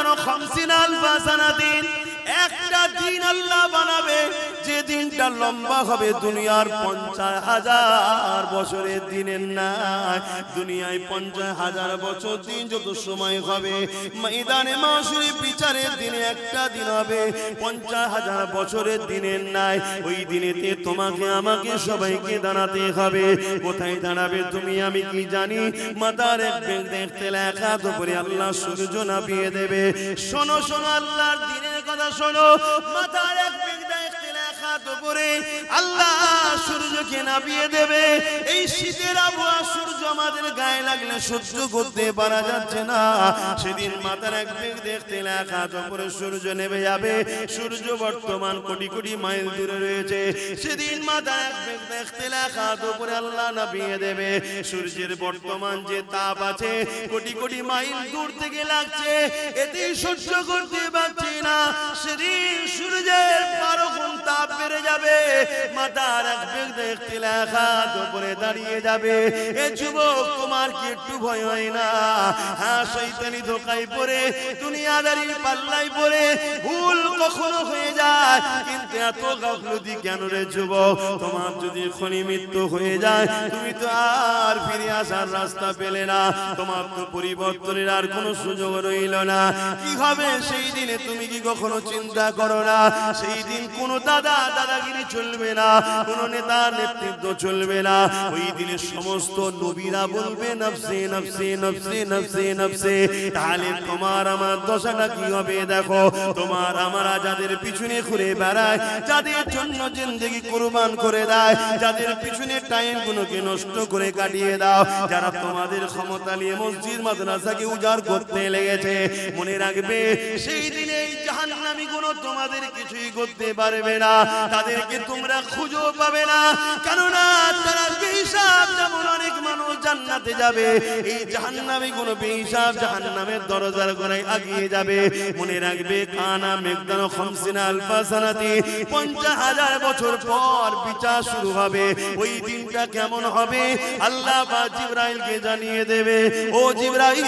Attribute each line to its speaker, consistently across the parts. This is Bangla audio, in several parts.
Speaker 1: মাইদানো 50 আলফা সানাতিন একটা দিন আল্লাহ বানাবে যে দিনটা লম্বা হবে দুনিয়ার 50,000 বছরের দিনের নাই। দুনিয়ায় 50,000 বছর দিন যত সময় হবে, ময়দানে মাশরে বিচারের দিনে একটা দিন হবে 50,000 বছরের দিনের নাই। ওই দিনেতে তোমাকে আমাকে সবাইকে দাঁড়াতে হবে। কোথায় দাঁড়াবে তুমি আমি কি জানি? মাথার এক বেগ দেখতে লেখা তো করে আল্লাহ সূর্য নামিয়ে দেবে। শোনো শোনো আল্লাহর দিনের কথা শোনো, মাথার এক বেগ দেখতে লেখা তো করে আল্লাহ সূর্যকে নামিয়ে দেবে। এই শীতের আবহাওয়া সূর্য আমাদের গায়ে লাগলে সহ্য করতে পারা যাচ্ছে না। সেদিন মাথার এক বেগ দেখতে লেখা তো করে সূর্য নেমে যাবে। সূর্য বর্তমান কোটি কোটি মাইল দূরে রয়েছে। সেদিন মাথার এক বেগ দেখতে লেখা তো করে আল্লাহ নামিয়ে দেবে। সূর্যের বর্তমান যে তাপ আছে কোটি কোটি মাইল দূর থেকে লাগছে, এতে সহ্য করতে পারছি না। সেদিন সূর্যের 12 গুণ তাপ বেড়ে যাবে। মাথার এক বেগ দেখতে লেখা তো করে দাঁড়িয়ে যাবে। এ যুবক তোমার কি একটু ভয় হয় না? হ্যাঁ, শয়তানি ধোকায় পড়ে দুনিয়াদারির পাল্লায় পড়ে ভুল কখনো হয়ে যায়, কিন্তু এত গাফলতি কেন রে যুবক? তোমার যদি এখনই মৃত্যু হয়ে যায় তুমি তো আর ফিরে আসার রাস্তা পেলে না, তোমার তো পরিবর্তনের আর কোনো সুযোগ রইল না। কি হবে সেই দিনে তুমি কি কখনো চিন্তা করো না? সেই দিন কোনো দাদাগিরি চলবে না, কোনো নেতা নেতৃত্ব চলবে না। ওই দিনে সমস্ত নবীরা বলবে নফসি নফসি নফসি নফসি নফসি। তাহলে তোমার আমার দশাটা কি হবে দেখো। তোমার আমরা যাদের পিছনে ঘুরে বেড়ায়, যাদের জন্য জিন্দেগি কুরবান করে দেয়, যাদের পিছনে টাইম গুলোকে নষ্ট করে কাটিয়ে দাও, যারা তোমাদের ক্ষমতা নিয়ে মসজিদ মাদ্রাসাকে উজাড় করতে লেগেছে, মনে রাখবে সেই দিনে এই জাহান্নামী গুলো তোমাদের কিছুই করতে পারবে না। তাদেরকে তোমরা খুঁজেও পাবে না, কেননা তারা বেহিসাব। যেমন অনেক মানুষ জান্নাতে যাবে, এই জাহান্নামী গুলো বেহিসাব জাহান্নামের দরজার গোড়ায় আগিয়ে যাবে। মনে রাখবে কানা মিকদারু 50 আলফা সানাতি, 50,000 বছর পর বিচার শুরু হবে। ওই দিনটা কেমন হবে আল্লাহ বা জিবরাইলকে জানিয়ে দেবে। ও জিবরাইল,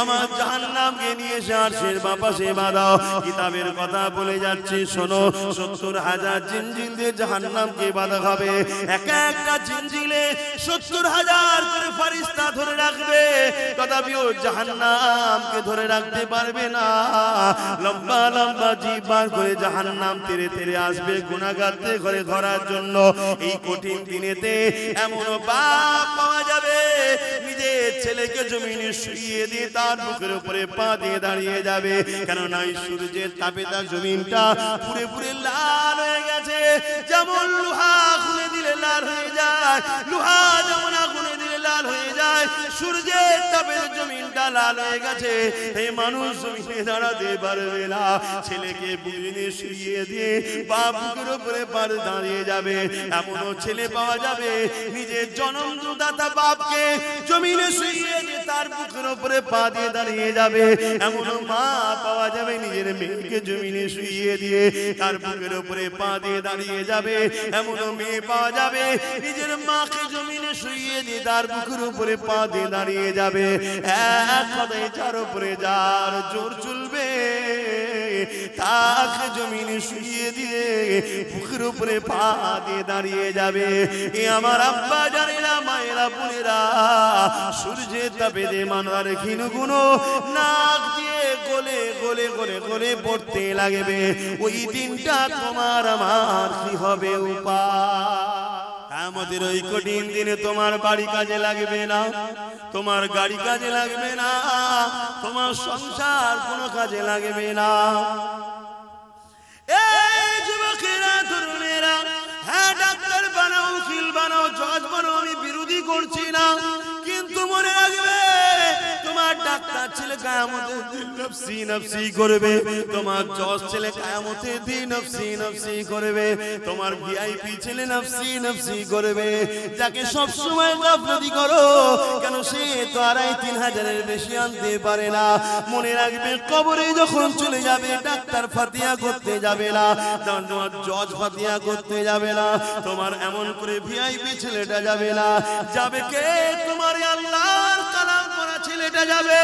Speaker 1: আমার জাহান্নামকে নিয়ে এসে আরশের পাশে বাঁধাও। কিতাবের কথা বলে যাচ্ছি শোনো, 70,000 জিনজিল দিয়ে জাহান্নামকে বাঁধা হবে। এক একটা জিনজিলে 70,000 করে ফেরেশতা ধরে রাখবে, তথাপিও জাহান্নামকে ধরে রাখতে পারবে না। লম্বা লম্বা জিভ বার করে জাহান্নাম তেরে তেরে আসবে গুনাহগারদের ঘরে ধরার জন্য। এই কঠিন দিনেতে এমন বাপ পাওয়া যাবে নিজের ছেলেকে জমিনে শুইয়ে দিয়ে তার বুকের উপরে পা দিয়ে দাঁড়িয়ে যাবে। কেননা এই সূর্যের তাপে তার জমিনটা পুরে পুরে লাল হয়ে গেছে। যেমন লোহা খুলে দিলে লাল হয়ে যায়, লোহা যেমন আগুনে দিলে লাল হয়ে যায়, সূর্যের তাপে জমিনটা লাল হয়ে গেছে। এই মানুষ জমিনে দাঁড়াতে পারবে না। ছেলেকে বুকে শুইয়ে দিয়ে বাপ বুকের উপরে পা দাঁড়িয়ে যাবে। এমনও ছেলে পাওয়া যাবে নিজের জন্মদাতা বাপকে জমিনে শুইয়ে দিয়ে তার বুকের উপরে পা দিয়ে দাঁড়িয়ে যাবে। এমনও মা পাওয়া যাবে নিজের মেয়েকে জমিনে শুইয়ে দিয়ে তার বুকের উপরে পা দিয়ে দাঁড়িয়ে যাবে। এমনও মেয়ে পাওয়া যাবে নিজের মাকে জমিনে শুইয়ে দিয়ে তার বুকের উপরে পা দিয়ে দাঁড়িয়ে যাবে। এক কথায় যার উপরে যার জোর চলবে তাকে জমিনে শুইয়ে দিয়ে বুকের উপরে পা দিয়ে দাঁড়িয়ে যাবে। এ আমার আব্বা জানেরা, মায়েরা, বোনেরা, সূর্যের তাপে দে মানবার ক্ষীণগুলো নাক দিয়ে গলে গলে গলে গলে পড়তে লাগবে। ওই দিনটা তোমার আমার কি হবে উপায়? আমাদের ওই কঠিন দিনে তোমার বাড়ি কাজে লাগবে না, তোমার গাড়ি কাজে লাগবে না, তোমার সংসার কোনো কাজে লাগবে না। এই যুবকেরা, তরুণেরা, হ্যাঁ ডাক্তার বানাও, উকিল বানাও, জজ বানাও, আমি বিরোধী করছি না, কিন্তু মনে রাখবে তোমার ডাক্তার ছেলে কিয়ামতের দিন নফসি নফসি করবে, তোমার জজ ছেলে কিয়ামতের দিন নফসি নফসি করবে, তোমার ভিআইপি ছেলে নফসি নফসি করবে। যাকে সব সময় গাফলতি করো কেন, সে তো 2,500-3,000 বেশি আনতে পারে না। মনে রাখবে কবরে যখন চলে যাবে ডাক্তার ফাতিহা করতে যাবে না, তোমার জজ ফাতিহা করতে যাবে না, তোমার এমন করে ভিআইপি ছেলেটা যাবে না। যাবে কে? তোমার আল্লাহর কালাম পড়া ছেলেটা মিটে যাবে।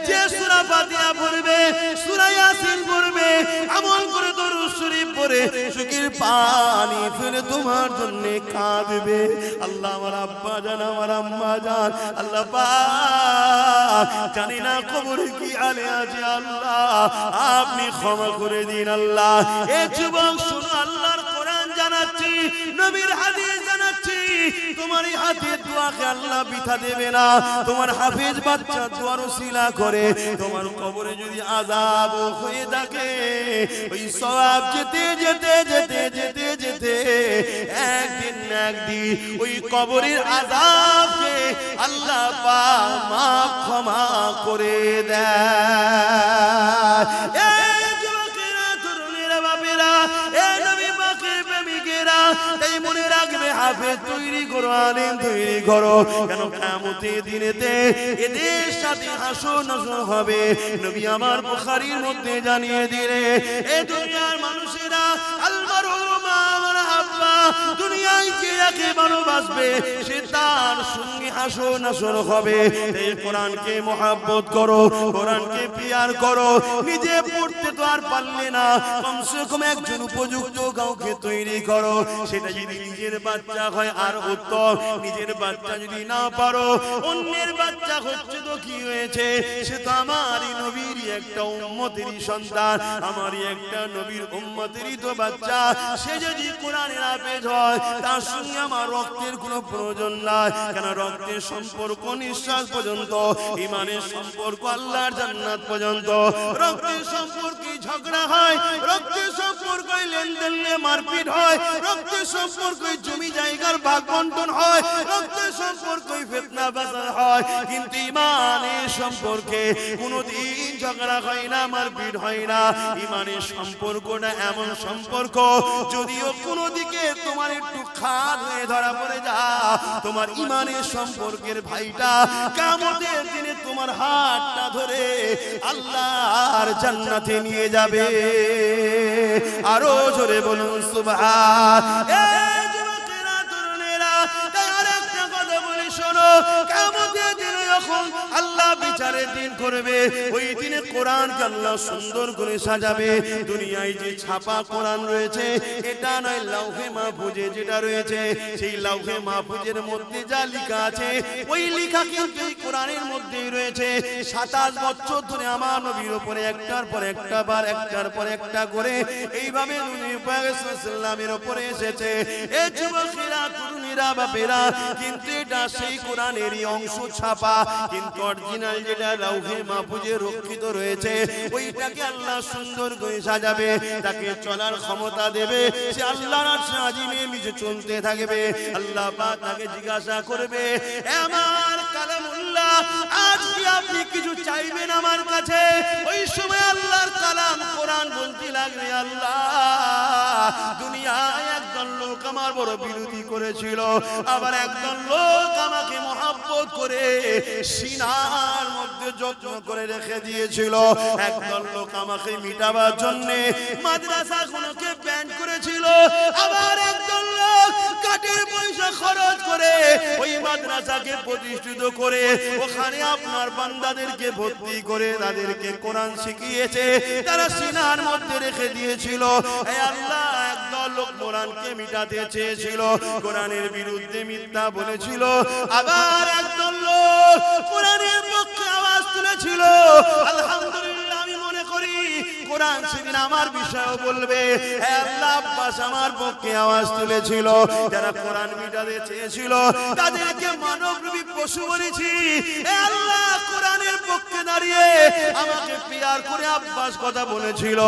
Speaker 1: যে সূরা ফাতিহা পড়বে, সূরা ইয়াসিন পড়বে, আমল করে দরুদ শরীফ পড়ে চোখের পানি ফেলে তোমার জন্য কাঁদবে। আল্লাহ আমার আব্বা জান, আমার আম্মা জান, আল্লাহ পাক জানি না কবরে কি আলে আছে, আল্লাহ আপনি ক্ষমা করে দিন। আল্লাহ এ যুবক শুনো, আল্লাহর কোরআন জানাচ্ছি, নবীর হাদিস জানাচ্ছি, তোমার এই হাতের দোয়াকে আল্লাহ বৃথা দেবে না। তোমার হাফেজ বাচ্চা দোয়ার ওসিলা করে তোমার কবরে যদি আযাব হয়ে থাকে, ওই সওয়াব যেতে যেতে যেতে যেতে যেতে একদিন না একদিন ওই কবরের আযাবকে আল্লাহ পাক মাফ ক্ষমা করে দেয়। এই যুবকেরা, তরুণেরা, বাপেরা, এই নবী পাকের প্রেমিকেরা, তাই মনে রাখবে হাফেজ তৈরি করো, আলেম তৈরি করো, কেন কিয়ামতের দিনেতে এদের সাথে হাসর নাসর হবে। নবী আমার বুখারীর মধ্যে জানিয়ে দিলে, এই দুনিয়ার মানুষেরা আলমারহুমা আমার আব্বা, দুনিয়ায় যে যাকে ভালোবাসবে সে তার সঙ্গে হাসর নাসর হবে। এই কোরআনকে মহব্বত করো, কোরআনকে প্যার করো। নিজে পড়তে তো আর পারলে না, কমসে কম একজন উপযুক্ত কাউকে তৈরি করো। সেটা যদি নিজের বাচ্চা হয় আর উত্তম, নিজের বাচ্চা যদি না পারো, অন্যের বাচ্চা হচ্ছে তো কি হয়েছে, সে তো আমারই নবীরই একটা উম্মতেরই সন্তান, আমারই একটা নবীর উম্মতেরই তো বাচ্চা। সে যদি কোরআনের হাফেজ হয়, তার সঙ্গে আমার রক্তের কোনো প্রয়োজন নাই। কেন রক্তের সম্পর্ক নিঃশ্বাস পর্যন্ত, ইমানের সম্পর্ক আল্লাহর জান্নাত পর্যন্ত। রক্তের সম্পর্কে ঝগড়া হয়, রক্তের সম্পর্কে লেনদেন নিয়ে মারপিট হয়, রক্তের সম্পর্কে জমি জায়গার ভাগ বন্টন হয়, রক্তের সম্পর্কে ফিতনা বাজার হয়। কিন্তু ইমানের সম্পর্কে কোনোদিন ঝগড়া হয় না, মারপিট হয় না। ইমানের সম্পর্কটা এমন সম্পর্ক, যদিও কোনো দিকে তোমার একটু খাদ হয়ে ধরা পড়ে যা, তোমার ইমানের সম্পর্কের ভাইটা কিয়ামতের দিনে তোমার হাতটা ধরে আল্লাহর জান্নাতে নিয়ে যাবে। আরো জোরে বলুন সুবহান। এই যুবকেরা, তরুণেরা, তাই আরেকটা কথা বলি শোনো, কিয়ামতের দিনে যখন আল্লাহ বিচারের দিন করবে, ওই দিনে কোরআনকে আল্লাহ সুন্দর করে সাজাবে। দুনিয়ায় যে ছাপা কোরআন রয়েছে, এটা নয়, লাউহে মাহফুজে যেটা রয়েছে, সেই লাউহে মাহফুজের মধ্যে যা লেখা আছে, ওই লেখা কিন্তু এই কোরআনের মধ্যেই রয়েছে। 27 বছর ধরে আমার নবীর উপরে একটার পর একটা বার, একটার পর একটা করে এইভাবে নবী পাক সাল্লাল্লাহু আলাইহি উপরে এসেছে। এই যুবকেরা, তরুণীরা, বাপেরা, কিন্তু এটা সেই কোরআনেরই অংশ ছাপা, কিন্তু অরিজিনাল যেটা লাউহে মাহফুজে রক্ষিত রয়েছে, ওইটাকে আল্লাহ সুন্দর করে সাজাবে, তাকে চলার ক্ষমতা দেবে। সে আল্লাহর আরশে আজিমে নিচে চলতে থাকবে। আল্লাহ পাক তাকে জিজ্ঞাসা করবে, আমার কালামুল্লাহ, আজ কি আপনি কিছু চাইবেন আমার কাছে? ওই সময় আল্লাহর কালাম কোরআন বলতে লাগবে, আল্লাহ, দুনিয়ায় একজন লোক আমার বড় বিরোধী করেছিল, আবার একজন লোক আমাকে মহব্বত করে সিনার মধ্যে যত্ন করে রেখে দিয়েছিল, একজন লোক আমাকে মিটাবার জন্য মাদ্রাসাগুলোকে ব্যান করেছিল, আবার একজন লোক কাটের পয়সা খরচ করে ওই মাদ্রাসাকে প্রতিষ্ঠিত করে ওখানে আপনার বান্দাদেরকে ভর্তি করে তাদেরকে কোরআন শিখিয়েছে, তারা সিনার মধ্যে রেখে দিয়েছিল। হে আল্লাহ, একদল লোক কোরআনকে মিটাতে চেয়েছিল, কোরআনের বিরুদ্ধে মিথ্যা বলেছিল, আবার একদল লোক কোরআনের পক্ষে আওয়াজ তুলেছিল। আলহামদুলিল্লাহ, আমি মনে করি কোরআন সেদিন আমার বিষয়ও বলবে। হে আল্লাহ, আব্বাস আমার পক্ষে আওয়াজ তুলেছিল, যারা কোরআন মিটাতে চেয়েছিল তাদেরকে মানবরূপী পশু বলেছি। হে আল্লাহ, কোরআনের পক্ষে দাঁড়িয়ে আমাকে পিয়ার করে আব্বাস কথা বলেছিল,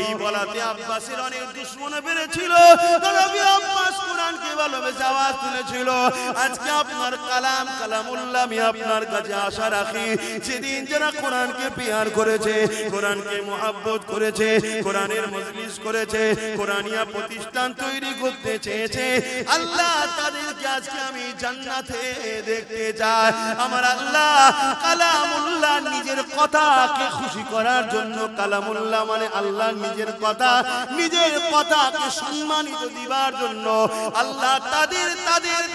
Speaker 1: এই বলাতে আব্বাসের অনেক দুশমন বেড়েছিল, তবে আব্বাস কোরআনকে ভালোবেসে আওয়াজ তুলেছিল। আজকে আপনার কালাম কালামুল্লাহ আমি আপনার কাছে আশা রাখি, সেদিন যারা কোরআনকে পিয়ার করেছে, কোরআনকে মহব্বত করেছে, কোরআনের মজলিস করেছে, কোরআনিয়া প্রতিষ্ঠান তৈরি করতে চেয়েছে, আল্লাহ তাদেরকে আজকে আমি জান্নাতে দেখতে চাই। আমার আল্লাহ কালামুল্লাহ নিজের কথাকে খুশি করার জন্য, কালামুল্লাহ মানে আল্লাহ নিজের কথা, নিজের কথাকে সম্মানিত দিবার জন্য আল্লাহ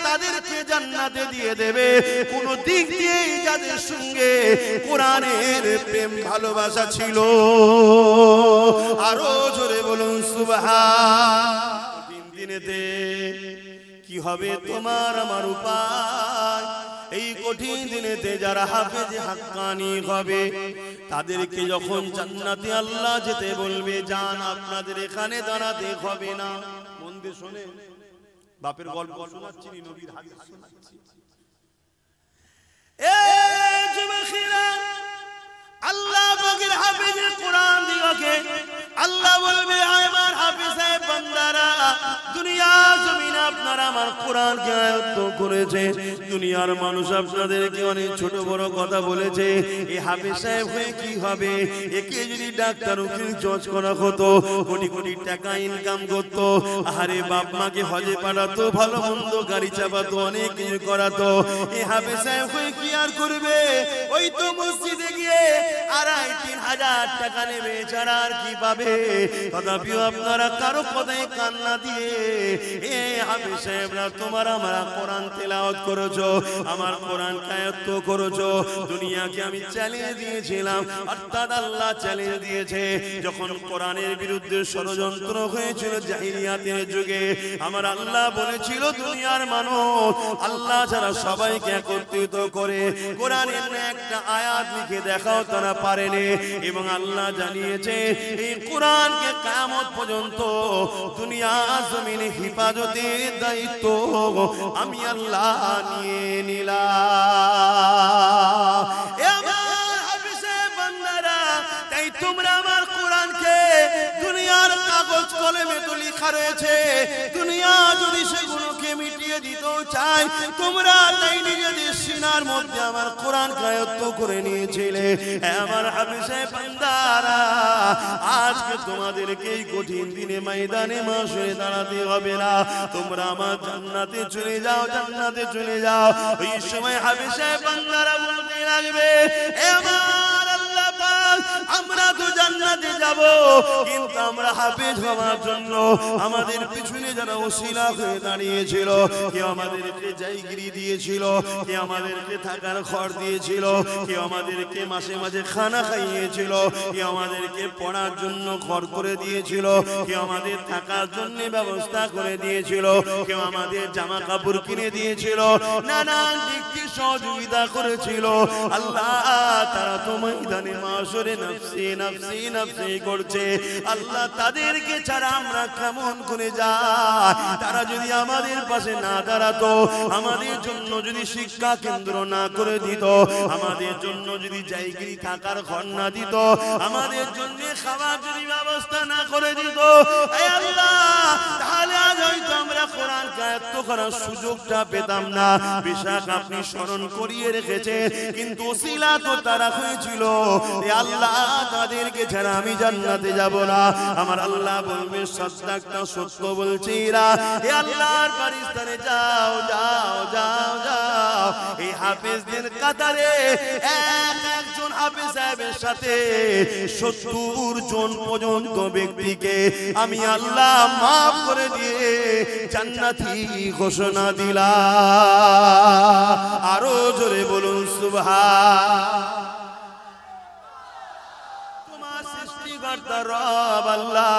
Speaker 1: তাদেরকে জান্নাতে দিয়ে দেবে। কোন দিক দিয়ে যাদের সঙ্গে কোরআনের প্রেম ভালোবাসা ছিল, আরো জোরে বলুন সুবহান। দিনেতে কি হবে তোমার আমার উপায়? এই কঠিন দিনেতে যারা হাফেজে হাক্কানি হবে তাদেরকে যখন জান্নাতে আল্লাহ যেতে বলবে, জান আপনাদের এখানে দাঁড়াতে হবে না। মন দিয়ে শোনে, বাপের গল্প শোনাচ্ছি, নবীর হাদিস শোনাচ্ছি। এই যুবকেরা, আল্লাহ পাকের হাফেজে কোরআন দিগকে আল্লাহ বলবে, আমার হাফেজ সাহেব বান্দারা, দুনিয়া জমিন আপনারা আমার কোরআনকে আয়ত্ত করেছে, দুনিয়ার মানুষ আপনাদেরকে অনেক ছোট বড় কথা বলেছে, এই হাফেজ সাহেব হয়ে কি হবে? একে যদি ডাক্তার উকিল জজ করা হতো, কোটি কোটি টাকা ইনকাম করতো, আরে বাপ মাকে হজে পাঠাতো, ভালো মন্দ গাড়ি চাপাতো, অনেক কিছু করাতো, এই হাফেজ সাহেব হয়ে কি আর করবে? ওই তো মসজিদে গিয়ে 2,500 3,000 টাকা নেবে, ছাড়া আর কি পাবে? তথাপিও আপনারা কারো কথায় কান্না দিয়ে এ হাফেজ সাহেবরা তোমার আমার কোরআন তেলাওয়াত করেছো, আমার কোরআন আয়াত্ত করেছো। দুনিয়াকে আমি চ্যালেঞ্জ দিয়েছিলাম, অর্থাৎ আল্লাহ চ্যালেঞ্জ দিয়েছে। যখন কোরআনের বিরুদ্ধে ষড়যন্ত্র হয়েছিল জাহিলিয়াতের যুগে, আমার আল্লাহ বলেছিল দুনিয়ার মানুষ আল্লাহ ছাড়া সবাইকে একত্রিত করে কোরআনের একটা আয়াত লিখে দেখাও, তারা পারেনি। এবং আল্লাহ জানিয়েছে এই কোরআনকে কিয়ামত পর্যন্ত দুনিয়া জমিনে হিফাজতের দায়িত্ব আমি আল্লাহ নিয়ে নিলাম। এ আমার হাফেজে বান্দারা, তাই তোমরা আমার কোরআনকে, দুনিয়ার কাগজ কলমে তো লেখা রয়েছে, দুনিয়া যদি সেগুলোকে মিটিয়ে দিতেও চাই, তোমরা তাই নিজেদের সিনার মধ্যে আমার কোরআন আয়ত্ত করে নিয়েছিলে। আমার হাফেজে বান্দারা, আজকে তোমাদেরকে এই কঠিন দিনে ময়দানে মাশরে দাঁড়াতে হবে না, তোমরা আমার জান্নাতে চলে যাও, জান্নাতে চলে যাও। ওই সময় হাফেজে বান্দারা বলতে লাগবে, এ আমার আল্লাহ পাক, আমরা তো জান্নাতে যাব, কিন্তু আমরা হাফেজ হওয়ার জন্য আমাদের পিছনে যারা ওসিলা হয়ে দাঁড়িয়েছিল, কেউ আমাদেরকে জায়গিরি দিয়েছিল, কেউ আমাদেরকে থাকার ঘর দিয়েছিল, কেউ আমাদেরকে মাসে মাঝে খানা খাইয়েছিল, কেউ আমাদেরকে পড়ার জন্য ঘর করে দিয়েছিল, কেউ আমাদের থাকার জন্য ব্যবস্থা করে দিয়েছিল, কেউ আমাদের জামা কাপড় কিনে দিয়েছিল, নানান দিক থেকে সহযোগিতা করেছিল। আল্লাহ তারা তো ময়দানে মাশরে নফসি নফসি নফসি করছে। আল্লাহ তাদেরকে ছাড়া আমরা কেমন করে যাই? তারা যদি আমাদের পাশে না দাঁড়াতো, আমাদের জন্য যদি শিক্ষা কেন্দ্র না করে দিত, আমাদের জন্য যদি জায়গিরি থাকার ঘর না দিত, আমাদের জন্য খাবার যদি ব্যবস্থা না করে দিত, হে আল্লাহ, তাহলে আজ হয়তো আমরা কোরআন আয়াত্ত করার সুযোগটা পেতাম না। বিশাখ আপনি স্মরণ করিয়ে রেখেছে, কিন্তু ওসিলা তো তারা হয়েছিল। হে আল্লাহ, তাদেরকে ছাড়া আমি জান্নাতে যাব না। আমার আল্লাহ বলবে, সাদ্দাকটা সত্য বলছি এরা। হে আল্লাহর পারিস্তানে যাও যাও যাও যাও, এই হাফেজদের কাতারে একজন হাফেজ সাহেবের সাথে 70 জন পর্যন্ত ব্যক্তিকে আমি আল্লাহ মাফ করে দিয়ে জান্নাতি ঘোষণা দিলাম। আরো জোরে বলুন সুবহান। রব আল্লাহ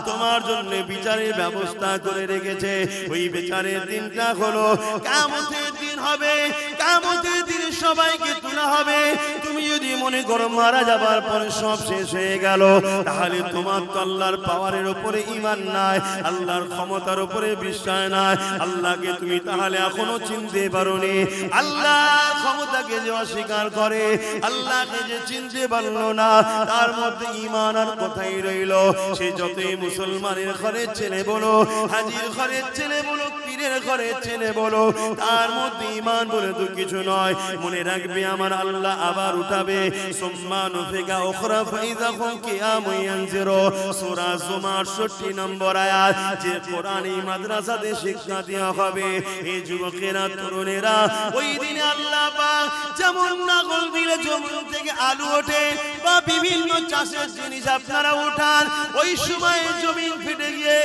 Speaker 1: তোমার জন্য বিচারের ব্যবস্থা করে রেখেছে। ওই বিচারের দিনটা হলো কিয়ামতের দিন হবে। কিয়ামতের দিন সবাইকে তোলা হবে। তুমি যদি মনে করো মারা যাবার পরে সব শেষ হয়ে গেল, তাহলে তোমার তো আল্লাহর পাওয়ারের উপরে ঈমান নাই, আল্লাহর ক্ষমতার উপরে বিশ্বাস নাই। আল্লাহকে তুমি তাহলে এখনো চিনতে পারোনি। আল্লাহর ক্ষমতাকে যে অস্বীকার করে, আল্লাহকে যে চিনতে পারলো না, তার মধ্যে ঈমান আর কোথায় রইল? সে যতই মুসলমানের ঘরের ছেলে বলো, হাজির ঘরের ছেলে বলো, পীরের ঘরের ছেলে বলো, তার মধ্যে ঈমান বলে তো কিছু নয়। মনে রাখবে আমার আল্লাহ আবার উঠাবে। সুম্মা নুফিকা উখরা ফাইযা হুম কিয়ামুন ইয়ানজিরু, সূরা জুমার 68 নম্বর আয়াত। যে কোরআন এই মাদ্রাসাতে শিক্ষা দেওয়া হবে, এই যুবকেরা তরুণেরা ওই দিনে আল্লাহ পাক যেমন নাগল দিলে জমিন থেকে আলু ওঠে বা বিভিন্ন চাষের জিনিস আপনারা উঠান, ওই সময় জমিন ফেটে গিয়ে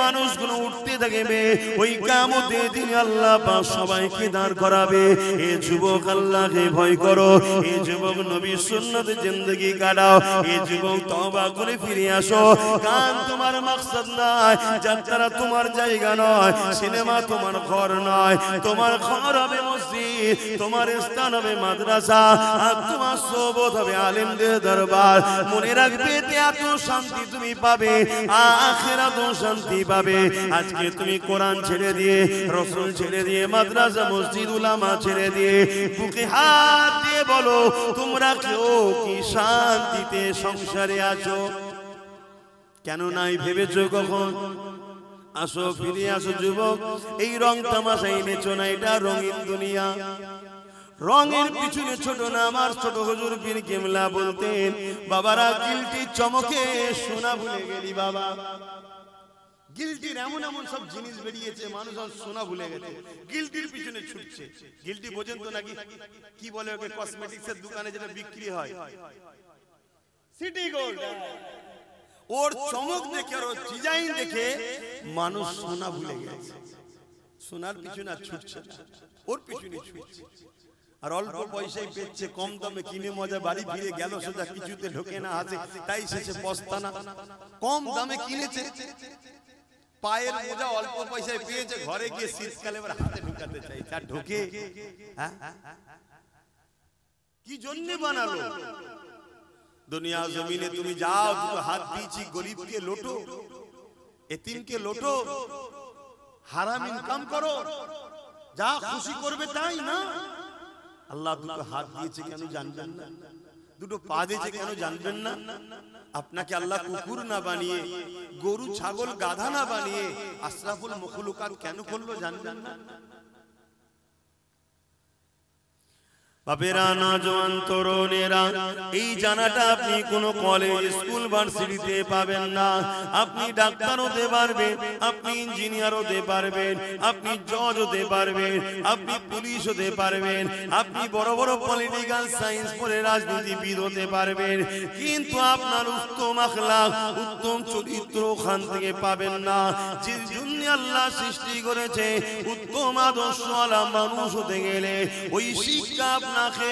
Speaker 1: মানুষগুলো উঠতে থাকবে। ওই কিয়ামতের দিনে আল্লাহ পাক সবাইকে দাঁড় করাবে। এ যুবক আল্লাহকে ভয় করো, এ যুবক নবীর সুন্নতে জিন্দেগি কাটাও, এ যুবক তওবা করে ফিরে আসো। গান তোমার মাকসাদ নয়, যাত্রা তোমার জায়গা নয়, সিনেমা তোমার ঘর নয়। তোমার ঘর হবে মসজিদ, তোমার স্থান হবে মাদ্রাসা, আর তোমার সোবত হবে আলেমদের দরবার। মনে রাখবে এত শান্তি তুমি পাবে, আখিরাতেও শান্তি পাবে। আজকে তুমি কোরআন ছেড়ে দিয়ে, রাসূল ছেড়ে দিয়ে, মাদ্রাসা মসজিদ উলামা ছেড়ে দিয়ে বুকে হাত দিয়ে বলো তোমরা কেউ কি শান্তিতে সংসারে আছো? কেন নাই ভেবেছো কখন? আসো, ফিরে আসো যুবক। এই রং তামাশা এনেছো না, এটা রঙিন দুনিয়া। রঙের পিছনে ছোট না, আমার ছোট হুজুর পীর কেবলা বলতেন, বাবারা গিলটির চমকে সোনা ভুলে গেলি বাবা। গিলটির এমন এমন সব জিনিস বেরিয়েছে, মানুষ আর সোনা ভুলে গেছে, গিলটির পিছনে ছুটছে। গিলটি বোঝেন তো নাকি? কি বলে ওকে? কসমেটিক্সের দোকানে যেটা বিক্রি হয়, সিটি গোল্ড। ওর চমক দেখে, ওর ডিজাইন দেখে মানুষ সোনা ভুলে গেছে। সোনার পিছনে আর ছুটছে না, ওর পিছনে ছুটছে। আর অল্প পয়সায় পেচ্ছে, কম দামে কিনে মজা বাড়ি ফিরে গেল সোজা, কিছুতে ঢোকে না হাতে, তাই শেষে পস্তানা। কম দামে কিনেছে, পায়ের মোজা অল্প পয়সায় পেয়েছে, ঘরে গিয়ে শীতকালে এবার হাতে ঢুকাতে চাইছে, আর ঢোকে? কি জন্য বানালো? দুনিয়া জমিনে তুমি যাও, দুটো হাত দিয়েছি, গরিবকে লোটো, এতিমকে লোটো, হারাম ইনকাম করো, যা খুশি করবে তাই না। আল্লাহ দুটো হাত দিয়েছে কেন জানবেন না? দুটো পা দিয়েছে কেন জানবেন না? আপনাকে আল্লাহ কুকুর না বানিয়ে, গরু ছাগল গাধা না বানিয়ে আশরাফুল মখলুকাত কেন করলো জানবেন না? বাপেরা, নওজোয়ান তরুণেরা, এই জানাটা আপনি কোনো কলেজ, স্কুল, ভার্সিটিতে পাবেন না। আপনি ডাক্তার হতে পারবেন, আপনি ইঞ্জিনিয়ার হতে পারবেন, আপনি জজ হতে পারবেন, আপনি পুলিশ হতে পারবেন, আপনি বড় বড় পলিটিক্যাল সায়েন্স পড়ে রাজনীতিবিদ হতে পারবেন, কিন্তু আপনার উত্তম আখলাক, উত্তম চরিত্র ওখান থেকে পাবেন না। যে জন্য আল্লাহ সৃষ্টি করেছে, উত্তম আদর্শওয়ালা মানুষ হতে গেলে ওই শিক্ষা আপনাকে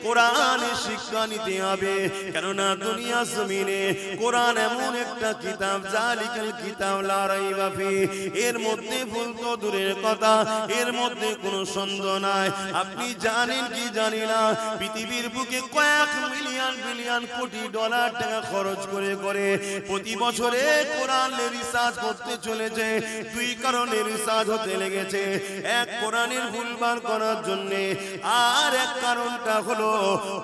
Speaker 1: কোরআনের শিক্ষা নিতে হবে। কেননা দুনিয়া জমিনে কোরআন এমন একটা কিতাব, জালিকাল কিতাব লা রাইবা ফি, এর মধ্যে ভুল তো দূরের কথা, এর মধ্যে কোনো সন্দেহ নাই। আপনি জানেন কি জানি না, পৃথিবীর বুকে কয়েক মিলিয়ন বিলিয়ন কোটি ডলার টাকা খরচ করে করে প্রতি বছরে কোরআনের রিসার্চ করতে চলেছে। দুই কারণে রিসার্চ হতে লেগেছে, এক কোরআনের ভুলবার করার জন্য, আর এক কারণটা হলো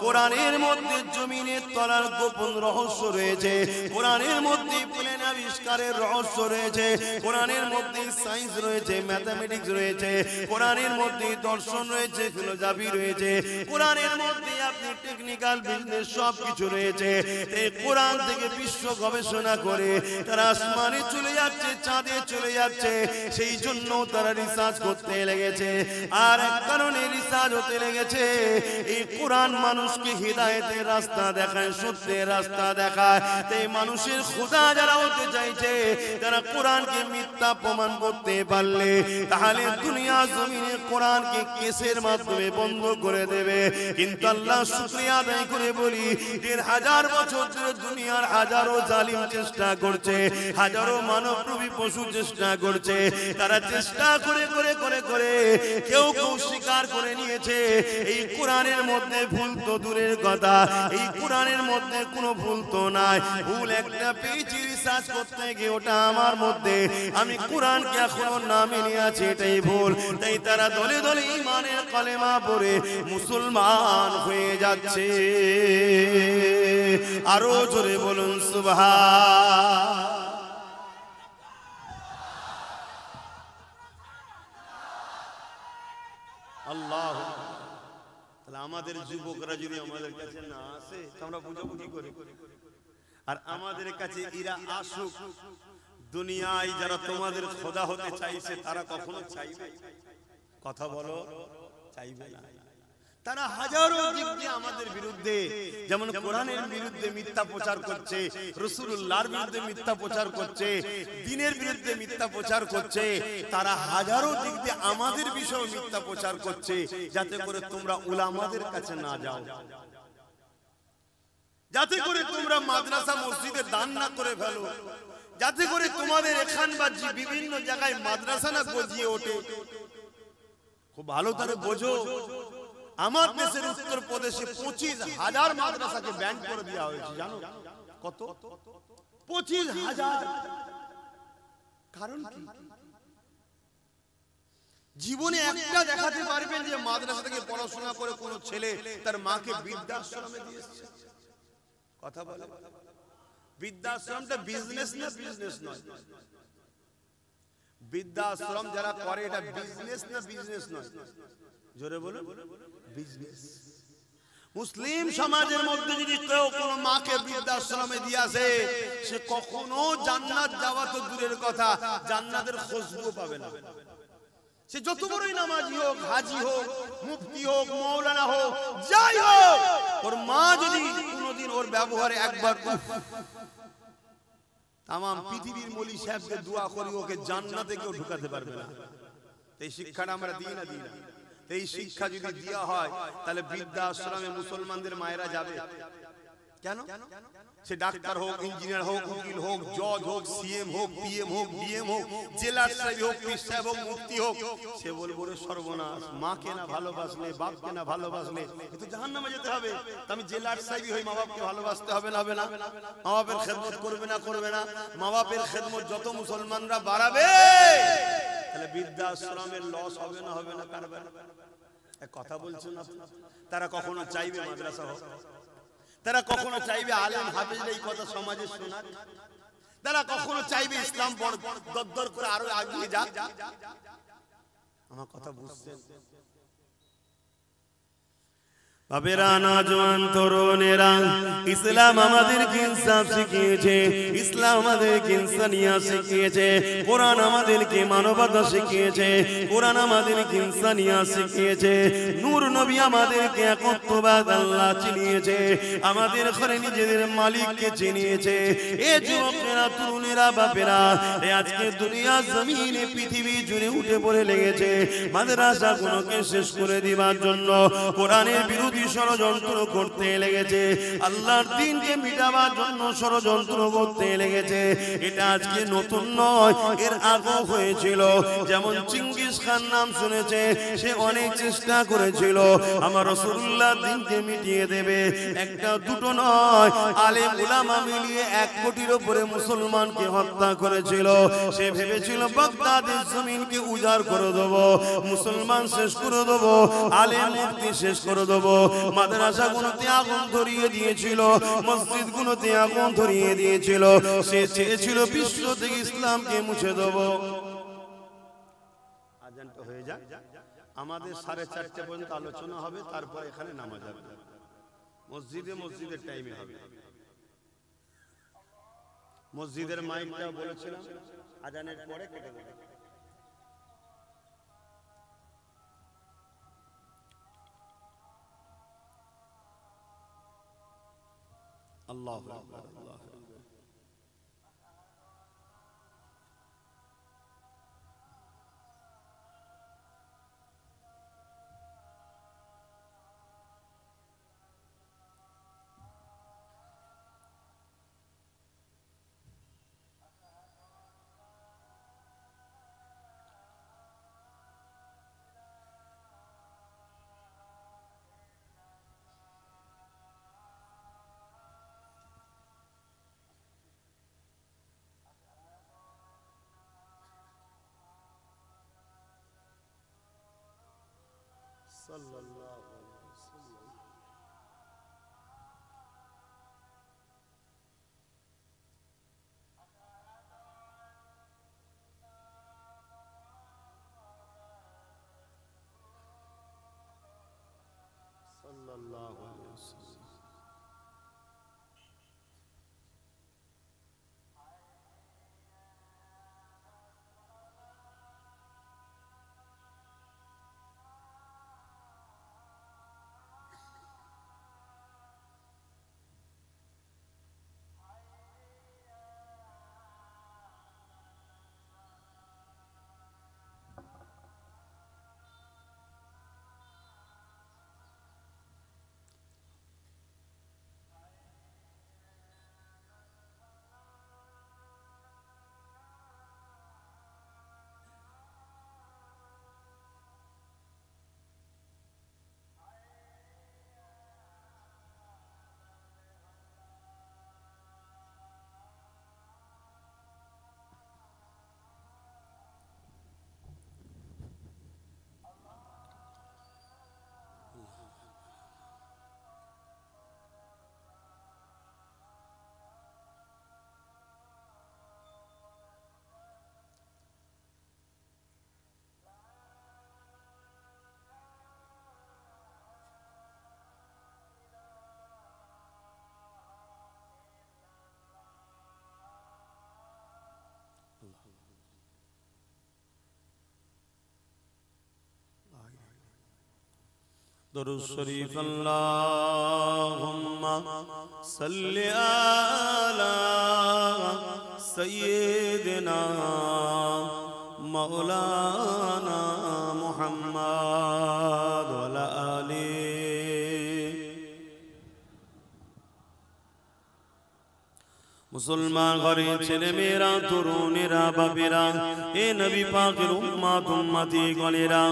Speaker 1: কোরআনের মধ্যে জমিনের তলার গোপন রহস্য রয়েছে, কোরআনের মধ্যে প্লেন আবিষ্কারের রহস্য রয়েছে, কোরআনের মধ্যে সায়েন্স রয়েছে, ম্যাথমেটিক্স রয়েছে, কোরআনের মধ্যে দর্শন রয়েছে, ফিলোসফি রয়েছে, কোরআনের মধ্যে আপনি টেকনিক্যাল বিজনেস সব কিছু রয়েছে। এই কোরআন থেকে বিশ্ব গবেষণা করে তারা আসমানে চলে যাচ্ছে, চাঁদে চলে যাচ্ছে, সেই জন্য তারা রিসার্চ করতে লেগেছে। আর এক কারণে রিসার্চ হতে লেগেছে, এই কোরআন মানুষকে হিদায়াতের রাস্তা দেখায়, সত্যের রাস্তা দেখায়। তাই মানুষের খোদা যারা হতে চাইছে, যারা কোরআনকে মিথ্যা প্রমাণ করতে পারলে, তাহলে দুনিয়া জমিনে কোরআনকে কেসের মাধ্যমে বন্ধ করে দেবে। কিন্তু আল্লাহ শুকরিয়া আদায় করে বলি, ১,৫০০ বছর ধরে দুনিয়ার হাজারো জালিম চেষ্টা করছে, হাজারো মানবরূপী পশু চেষ্টা করছে, তারা চেষ্টা করে করে করে করে কেউ কেউ স্বীকার করে নিয়েছে এই কোরআনের মধ্যে ভুল তো দূরের কথা, এই কোরআনের মধ্যে কোনো ভুল তো নাই। ভুল একটা পেয়েছি রিসার্চ করতে গিয়ে, ওটা আমার মধ্যে, আমি কোরআনকে এখনো না মেনে আছি, এটাই ভুল। তাই তারা দলে দলে ঈমানের কালেমা পড়ে মুসলমান হয়ে যাচ্ছে। আরো জোরে বলুন সুবহান। আল্লাহ, তাহলে আমাদের যুবকরা যদি আমাদের কাছে না আসে, আমরা বুঝাবো কি করে? আর আমাদের কাছে এরা আসুক। দুনিয়ায় যারা তোমাদের খোদা হতে চাইছে, তারা কখনো চাইবে? কথা বলো, চাইবে না। তারা হাজারো দিক দিয়ে আমাদের বিরুদ্ধে, যেমন কোরআনের বিরুদ্ধে মিথ্যা প্রচার করছে, রাসূলুল্লাহর বিরুদ্ধে মিথ্যা প্রচার করছে, দ্বীনের বিরুদ্ধে মিথ্যা প্রচার করছে। তারা হাজারো দিক দিয়ে আমাদের বিষয়ে মিথ্যা প্রচার করছে, যাতে করে তোমরা উলামাদের কাছে না যাও, যাতে করে তোমরা মাদ্রাসা মসজিদে দান না করে ফেলো, যাতে করে তোমাদের এখান বা বিভিন্ন জায়গায় মাদ্রাসা না গজিয়ে ওঠে। খুব ভালো করে বোঝো, আমার দেশের উত্তরপ্রদেশে 25,000 মাদ্রাসাকে ব্যান করে দেওয়া হয়েছে। জানো কত? 25,000। কারণ কি? জীবনে একটা দেখাতে পারবেন যে মাদ্রাসা থেকে পড়াশোনা করে কোন ছেলে তার মাকে বৃদ্ধাশ্রমে দিয়েছে? কথা বলে। বৃদ্ধাশ্রমটা বিজনেস না বিজনেস নয়? বৃদ্ধাশ্রম যারা করে এটা বিজনেস না বিজনেস নয়? জোরে বলুন, বিজনেস। মুসলিম সমাজের মধ্যে যদি কেউ কোন মাকে বৃদ্ধাশ্রমে দিয়ে আসে, সে কখনো জান্নাত যাওয়া তো দূরের কথা, জান্নাতের খুশবু পাবে না। সে যত বড়ই নামাজি হোক, হাজি হোক, মুফতি হোক, মাওলানা হোক, যাই হোক, ওর মা যদি কোনোদিন ওর ব্যবহারে একবার তাম পৃথিবীর মলি সাহেবকে দোয়া করি ওকে জান্নাতে কেউ ঢুকাতে পারবে না। এই শিক্ষাটা আমরা দিই না। এই শিক্ষা যদি দেওয়া হয়, তাহলে বৃদ্ধাশ্রমে মুসলমানদের মায়েরা যাবে কেন? সে ডাক্তার হোক, ইঞ্জিনিয়ার হোক, উকিল হোক, জজ হোক, সিএম হোক, পিএম হোক, ডিএম হোক, জেলার সাহেব হোক, পীর সাহেব হোক, মুফতি হোক, সে বলবো রে সর্বনাশ, মাকে না ভালোবাসলে, বাপকে না ভালোবাসলে এ তো জাহান্নামে যেতে হবে। আমি জেলার সাহেবই হই, মা বাপকে ভালোবাসতে হবে না? হবে না? মা বাপের খেদমত করবে না? করবে না? মা বাপের খেদমত যত মুসলমানরা বাড়াবে, তাহলে বৃদ্ধাশ্রমের লস হবে না? হবে না? কারবার এক কথা বলছেন না। তারা কখনো চাইবে মাদ্রাসা হোক? তারা কখনো চাইবে আলেম হাফেজরা এই কথা সমাজে শোনাক? তারা কখনো চাইবে ইসলাম বড় দরদর করে আরো এগিয়ে যাক? আমার কথা বুঝছেন? বাবেরা, নওজোয়ান তরুণেরা, ইসলাম আমাদেরকে ইনসাফ শিখিয়েছে, ইসলাম আমাদেরকে ইনসানিয়াত শিখিয়েছে, কোরআন আমাদেরকে মানবতা শিখিয়েছে, কোরআন আমাদেরকে ইনসানিয়াত শিখিয়েছে, নূর নবী আমাদেরকে একত্ববাদ আল্লাহ চিনিয়েছে, আমাদের ঘরে নিজেদের মালিককে চিনিয়েছে। এ যুবকেরা, তরুণেরা, বাপেরা, আজকে দুনিয়া জমিনে পৃথিবী জুড়ে উঠে পড়ে লেগেছে মাদ্রাসাগুলোকে শেষ করে দিবার জন্য, কোরআনের বিরুদ্ধে ষড়যন্ত্র করতে লেগেছে, আল্লাহর দ্বীনকে মিটাবার জন্য ষড়যন্ত্র করতে লেগেছে। এটা আজকে নতুন নয়, এর আগেও হয়েছিল। যেমন চিঙ্গিস খান নাম শুনেছে, সে অনেক চেষ্টা করেছিল আমার রাসূলুল্লাহ দ্বীনকে মিটিয়ে দেবে। একটা দুটো নয়, আলেম উলামা মিলিয়ে 1 কোটির উপরে মুসলমানকে হত্যা করেছিল। সে ভেবেছিল বাগদাদের জমিনকে উজাড় করে দেবো, মুসলমান শেষ করে দেবো, আলেম মুফতি শেষ করে দেবো। মাদ্রাসাগুলোতে আগুন ধরিয়ে দিয়েছিল, মসজিদগুলোতে আগুন ধরিয়ে দিয়েছিল। সে চেয়েছিল বিশ্ব থেকে ইসলামকে মুছে দেব। আজানটা হয়ে যাক, আমাদের 4:30 পর্যন্ত আলোচনা হবে, তারপর এখানে নামাজ হবে। মসজিদের টাইমে হবে। মসজিদের মাইকটা বলেছিলাম আজানের পরে কেটে দেবে। আল্লাহু আকবার, আল্লাহু আকবার। সাল্লাল্লাহু আলাইহি ওয়াসাল্লাম। সাল্লাল্লাহু আলাইহি ওয়াসাল্লাম। দরুদ শরীফ আল্লাহুম্মা সাল্লি আলা সাইয়্যিদিনা মাওলানা মুহাম্মদ ওয়া আলা আলিহি। মুসলমান ঘরের ছেলে মেয়েরা, তরুণেরা, বাপেরা, এ নবী পাকের উম্মত উম্মতি গণেরা,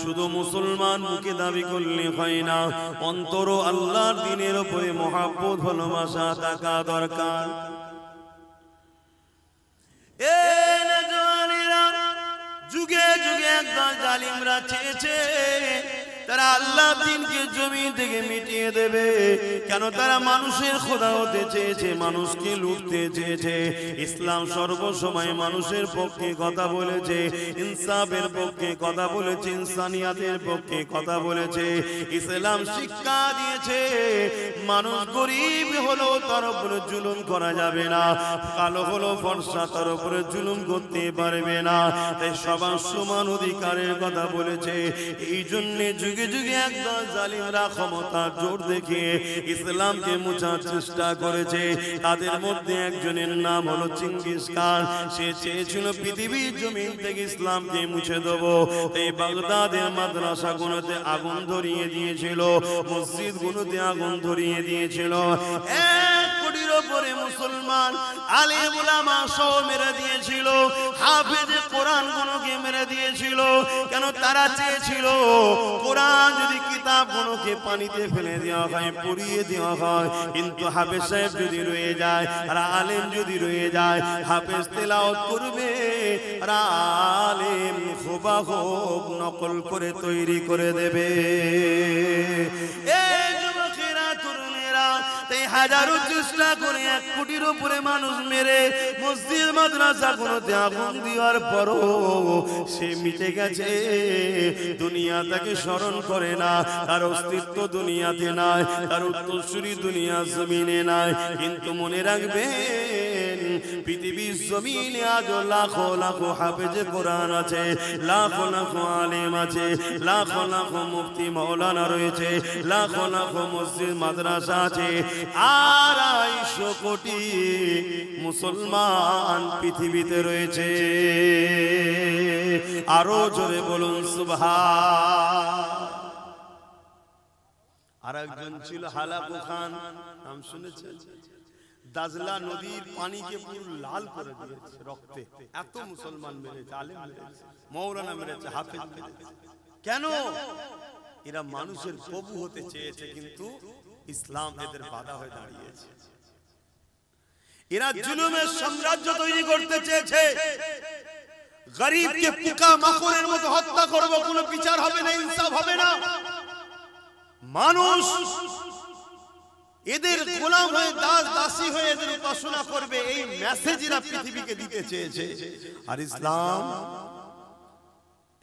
Speaker 1: শুধু মুসলমান মুখে দাবি করলে হয় না, অন্তর আল্লাহর দ্বীনের উপরে মহব্বত ভালোবাসা থাকা দরকার। এ নওজওয়ানেরা, যুগে যুগে একদল জালিমরা চেয়েছে তারা আল্লাহ দ্বীনকে জমিন থেকে মিটিয়ে দেবে। কেন? তারা মানুষের খোদা হতে চেয়েছে, মানুষকে লুটতে চেয়েছে। ইসলাম সর্বসময় মানুষের পক্ষে কথা বলেছে, ইনসাফের পক্ষে কথা বলেছে, ইনসানিয়াতের পক্ষে কথা বলেছে। ইসলাম শিক্ষা দিয়েছে মানুষ গরিব হলো তার উপরে জুলুম করা যাবে না, কালো হলো ফর্সা তার উপরে জুলুম করতে পারবে না। তাই সবার সমান অধিকারের কথা বলেছে। এই জন্য যুগে যুগে একদল জালিমরা ক্ষমতার জোর দেখিয়ে ইসলামকে মুছার চেষ্টা করেছে। তাদের মধ্যে একজনের নাম হলো চেঙ্গিস খান। সে চেয়েছিল পৃথিবীর জমিন থেকে ইসলামকে মুছে দেব। এই বাগদাদের মাদ্রাসাগুলোতে আগুন ধরিয়ে দিয়েছিল, মসজিদগুলোতে আগুন ধরিয়ে দিয়েছিল। 1 কোটির উপরে মুসলমান আলেম উলামা সহ মেরে দিয়েছিল। হাফেজে কোরআন গুলোকে মেরে দিয়েছিল। কেন? তারা চেয়েছিল কোরআন যদি কিতাব গুলোকে পানিতে ফেলে দেওয়া হয়, পুড়িয়ে দেওয়া হয়, কিন্তু হাফেজ সাহেব যদি রয়ে যায় আর আলেম যদি রয়ে যায়, হাফেজ তেলাওয়াত করবে আর আলেম হুবহু নকল করে তৈরি করে দেবে। এই যুবকেরা, তরুণেরা, তাই হাজারো চেষ্টা করে 1 কোটির উপরে মানুষ মেরে মসজিদ মাদ্রাসা গুলোতে আগুন দেওয়ার পরও সে মিটে গেছে। দুনিয়া তাকে স্মরণ করে না, তার অস্তিত্ব দুনিয়াতে নাই, তার উত্তরসূরি দুনিয়া জমিনে নাই। কিন্তু মনে রাখবেন পৃথিবীর জমিনে আজ লাখো লাখো হাফেজে কোরআন আছে, লাখো লাখো আলেম আছে, লাখো লাখো মুফতি মাওলানা রয়েছে, লাখো লাখো মসজিদ মাদ্রাসা আছে। 250 কোটি মুসলমান পৃথিবীতে রয়েছে। আরো জোরে বলুন সুবহান। আরেকজন ছিল হালাকু খান, নাম শুনেছেন? দাজলা নদীর পানিকে পুরো লাল করে দিয়েছে রক্তে। এত মুসলমান মেরেছে, আলেম মেরেছে, মাওলানা মেরেছে, হাফেজ মেরেছে। কেন? এরা মানুষের প্রভু হতে চেয়েছে, কিন্তু ইসলাম এদের বাধা হয়ে দাঁড়িয়েছে। এরা জুলুমের সাম্রাজ্য তৈরি করতে চেয়েছে। গরিবকে পোকা মাকড়ের মতো হত্যা করব, কোনো বিচার হবে না, ইনসাফ হবে না। মানুষ এদের গোলাম হয়ে, দাস দাসী হয়ে এদের উপাসনা করবে, এই মেসেজ এরা পৃথিবীকে দিতে চেয়েছে। আর ইসলাম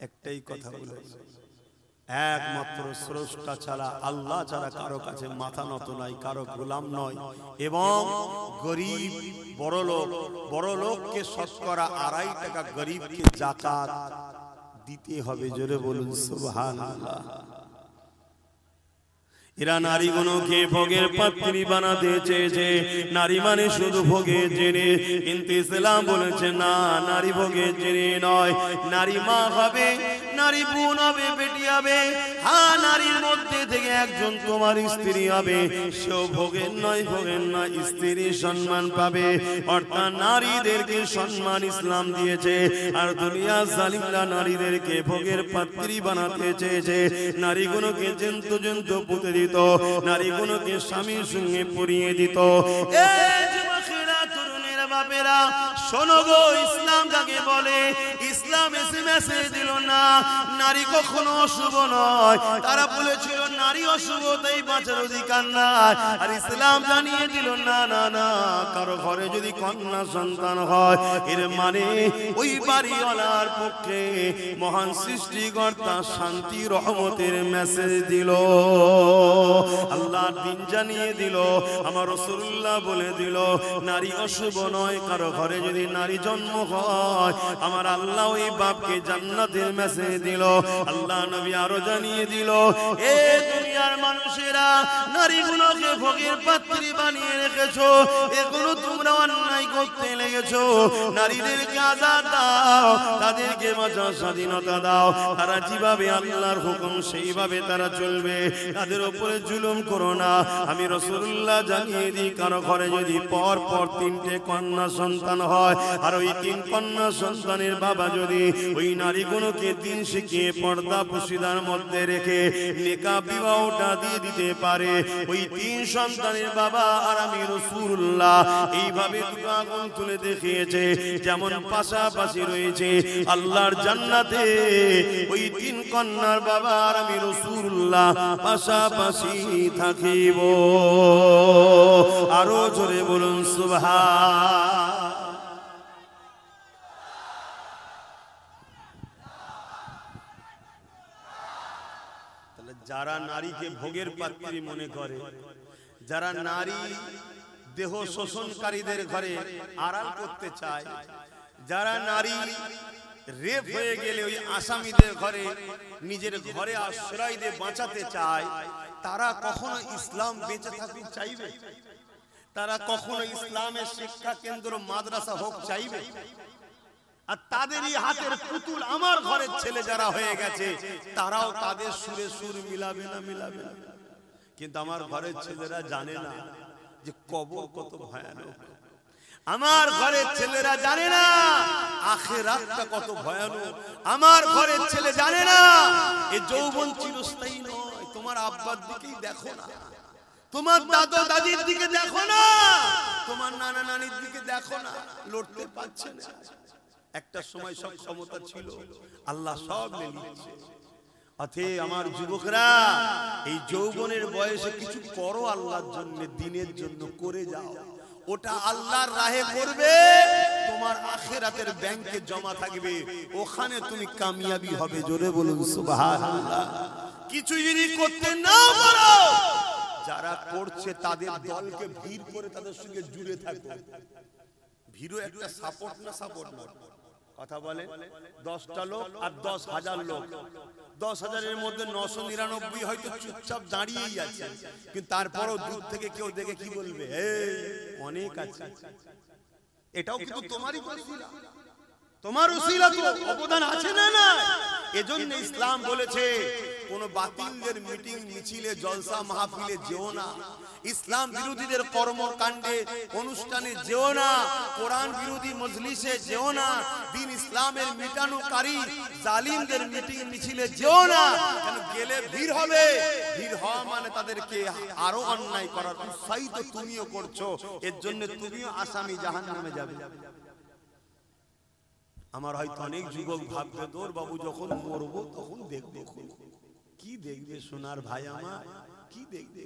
Speaker 1: একটাই কথা বলেছে, একমাত্র স্রষ্টা ছাড়া, আল্লাহ ছাড়া কারো কাছে মাথা নত নাই, কারো গোলাম নয়। এবং গরিব বড় লোককে শতকরা 2.5 টাকা গরিবকে যাকাত দিতে হবে। জোরে বলুন সুবহানাল্লাহ। এরা নারীগুলোকে ভোগের পাত্রী বানাতে চেয়েছে। নারী মানে শুধু ভোগের জেনে, কিন্তু ইসলাম বলেছে না, নারী ভোগের জেনে নয়। নারী মা হবে, নারী বোন হবে, বেটি হবে। হ্যাঁ, নারীর মধ্যে থেকে একজন তোমার স্ত্রী হবে, সেও ভোগের নয়, ভোগের নয়, স্ত্রীর সম্মান পাবে। অর্থাৎ নারীদেরকে সম্মান ইসলাম দিয়েছে। আর দুনিয়া জালিমরা নারীদেরকে ভোগের পাত্রী বানাতে চেয়েছে। নারীগুলোকে জন্তু জন্তু পুঁতে দিত, নারীগুলোকে স্বামীর সঙ্গে পরিয়ে দিত। এই যুবকেরা, তরুণেরা, বাপেরা, শোনো গো, ইসলাম কাকে বলে? ইসলাম এসে মেসেজ দিল না নারী কখনো অশুভ নয়। তারা বলেছিল নারী অশুভ, তাই বাঁচার অধিকার নাই। আর ইসলাম জানিয়ে দিল না না না, কারো ঘরে যদি কন্যা সন্তান হয়, এর মানে ওই বাড়িওয়ালার পক্ষে মহান সৃষ্টিকর্তা শান্তি রহমতের মেসেজ দিল। আল্লাহ আল্লাহর দিন জানিয়ে দিল, আমার রাসূলুল্লাহ বলে দিল নারী অশুভ নয়। কারো ঘরে যদি নারী জন্ম হয়, আমার আল্লাহ ওই বাপকে জান্নাতের মেসেজ দিল। আল্লাহ নবী আরো জানিয়ে দিল, এ দুনিয়ার মানুষেরা, নারীগুলোকে ভোগের পাত্রী বানিয়ে রেখেছো, এগুলো তোমরা অন্যায় করতে লেগেছো। নারীদেরকে আজাদ দাও, তাদেরকে বাঁচার স্বাধীনতা দাও, তারা যেভাবে আল্লাহর হুকুম সেইভাবে তারা চলবে, তাদের উপরে জুলুম করো না। আমি রাসূলুল্লাহ জানিয়ে দিই, কারো ঘরে যদি পর পর 3টে কন্যা সন্তান হয়, আর ওই 3 কন্যা সন্তানের বাবা যদি ওই নারীগুলোকে দিন শিখিয়ে পর্দা পুশিদার মধ্যে রেখে নেকাব বিবাহটা দিয়ে দিতে পারে, ওই 3 সন্তানের বাবা আর আমি রাসূলুল্লাহ এইভাবে দুটো আগুন তুলে দেখিয়েছে, যেমন পাশাপাশি রয়েছে আল্লাহর জান্নাতে ওই 3 কন্যার বাবা আর আমি রাসূলুল্লাহ পাশাপাশি থাকিব। আরো জোরে বলুন সুবহান। তাহলে যারা নারীকে ভোগের পাত্রী মনে করে, যারা নারী দেহ শোষণকারীদের ঘরে আড়াল করতে চায়, যারা নারী রেপ হয়ে গেলে ওই আসামিদের ঘরে নিজের ঘরে আশ্রয় দিয়ে বাঁচাতে চায়, তারা কখনো ইসলাম বেঁচে থাকতে চাইবে? তারা কখনো ইসলামের শিক্ষা কেন্দ্র মাদ্রাসা হোক চাইবে? আর তাদেরই হাতের পুতুল আমার ঘরের ছেলে যারা হয়ে গেছে, তারাও তাদের সুরে সুর মিলাবে না, মিলাবে না। কিন্তু আমার ঘরের ছেলেরা জানে না যে কবর কত ভয়ানক। আমার ঘরের ছেলেরা জানে না আখিরাতটা কত ভয়ানক। আমার ঘরের ছেলে জানে না এই যৌবন চিরস্থায়ী নয়। তোমার আব্বার দিকেই দেখো না, তোমার দাদা দাদির দিকে দেখো না, তোমার নানা নানির দিকে দেখো না, লড়তে পারছে না। একটা সময় সব ক্ষমতা ছিল, আল্লাহ সব নিয়ে নিচ্ছে। অতএব আমার যুবকরা, এই যৌবনের বয়সে কিছু করো আল্লাহর জন্য, দিনের জন্য করে যাও। ওটা আল্লাহর রাহে করবে, তোমার আখিরাতের ব্যাংকে জমা থাকবে, ওখানে তুমি কামিয়াবি হবে। জোরে বলুন সুবহানাল্লাহ। কিছু যদি করতে না পারো, যারা করছে তাদের দলকে ভিড় করে তাদের সঙ্গে জুড়ে থাকো। ভিড়ও একটা সাপোর্ট না, সাপোর্ট না। কথা বলে 10টা লোক আর 10,000 লোক, 10,000-এর মধ্যে 999 হয়তো চুপচাপ দাঁড়িয়েই আছে, কিন্তু তারপরও দূর থেকে কেউ দেখে কি বলবে, এই অনেক আছে। এটাও কিন্তু তোমারই ওসিলা, তোমার ওসিলা তো অবদান আছে না? না, এজন্য ইসলাম বলেছে কোন বাতিলদের মিটিং মিছিলে জলসা মাহফিলে যেও না, ইসলাম বিরোধীদের কর্মকাণ্ডে অনুষ্ঠানে যেও না, কোরআন বিরোধী মজলিসে যেও না, দিন ইসলামের মিটানোকারী জালিমদের মিটিং মিছিলে যেও না। কেন গেলে ভিড় হবে, ভিড় হওয়া মানে তাদেরকে আরো অন্যায় করার উৎসাহিত তুমিও করছো, এর জন্য তুমিও আসামি, জাহান্নামে যাবে। আমার হয়তো অনেক যুবক ভাববে, তোর বাবু যখন মরবো তখন দেখবে। কি দেখবে সোনার ভাই আমার, কি দেখবে?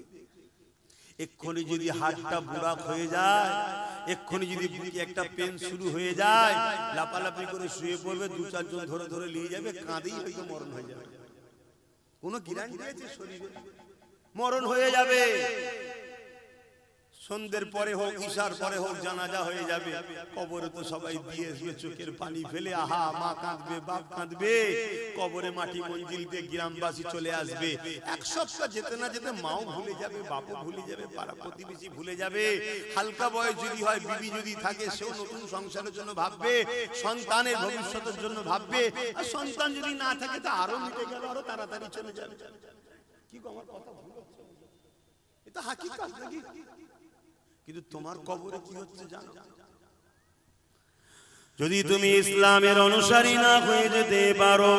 Speaker 1: এক্ষুনি যদি হাতটা বুড়া হয়ে যায়, এক্ষুনি যদি একটা পেন শুরু হয়ে যায়, লাপালাপি করে শুয়ে পড়বে, 2-4 জন ধরে ধরে নিয়ে যাবে, কাঁদেই হয়তো মরণ হয়ে যাবে। কোনো গ্যারান্টি আছে শরীরে? মরণ হয়ে যাবে। সন্ধ্যের পরে হোক, ঈশার পরে হোক, জানাজা হয়ে যাবে। কবরে তো সবাই দিয়ে আসবে চোখের পানি ফেলে, আহা মা কাঁদবে, বাপ কাঁদবে, কবরে মাটি মঞ্জিল দিয়ে গ্রামবাসী চলে আসবে। 1 সপ্তাহ যেতে না যেতে মাও ভুলে যাবে, বাপও ভুলে যাবে, পাড়া প্রতিবেশী ভুলে যাবে। হালকা বয়স যদি হয়, বিবি যদি থাকে, সেও নতুন সংসারের জন্য ভাববে, সন্তানের ভবিষ্যতের জন্য ভাববে। আর সন্তান যদি না থাকে তো আরো মিটে গেল, আরো তাড়াতাড়ি চলে যাবে। কি আমার কথা ভুল হচ্ছে? এটা হাকিকত নাকি? কিন্তু তোমার কবরে কি হচ্ছে জানো? যদি তুমি ইসলামের অনুসারী না হয়ে যেতে পারো,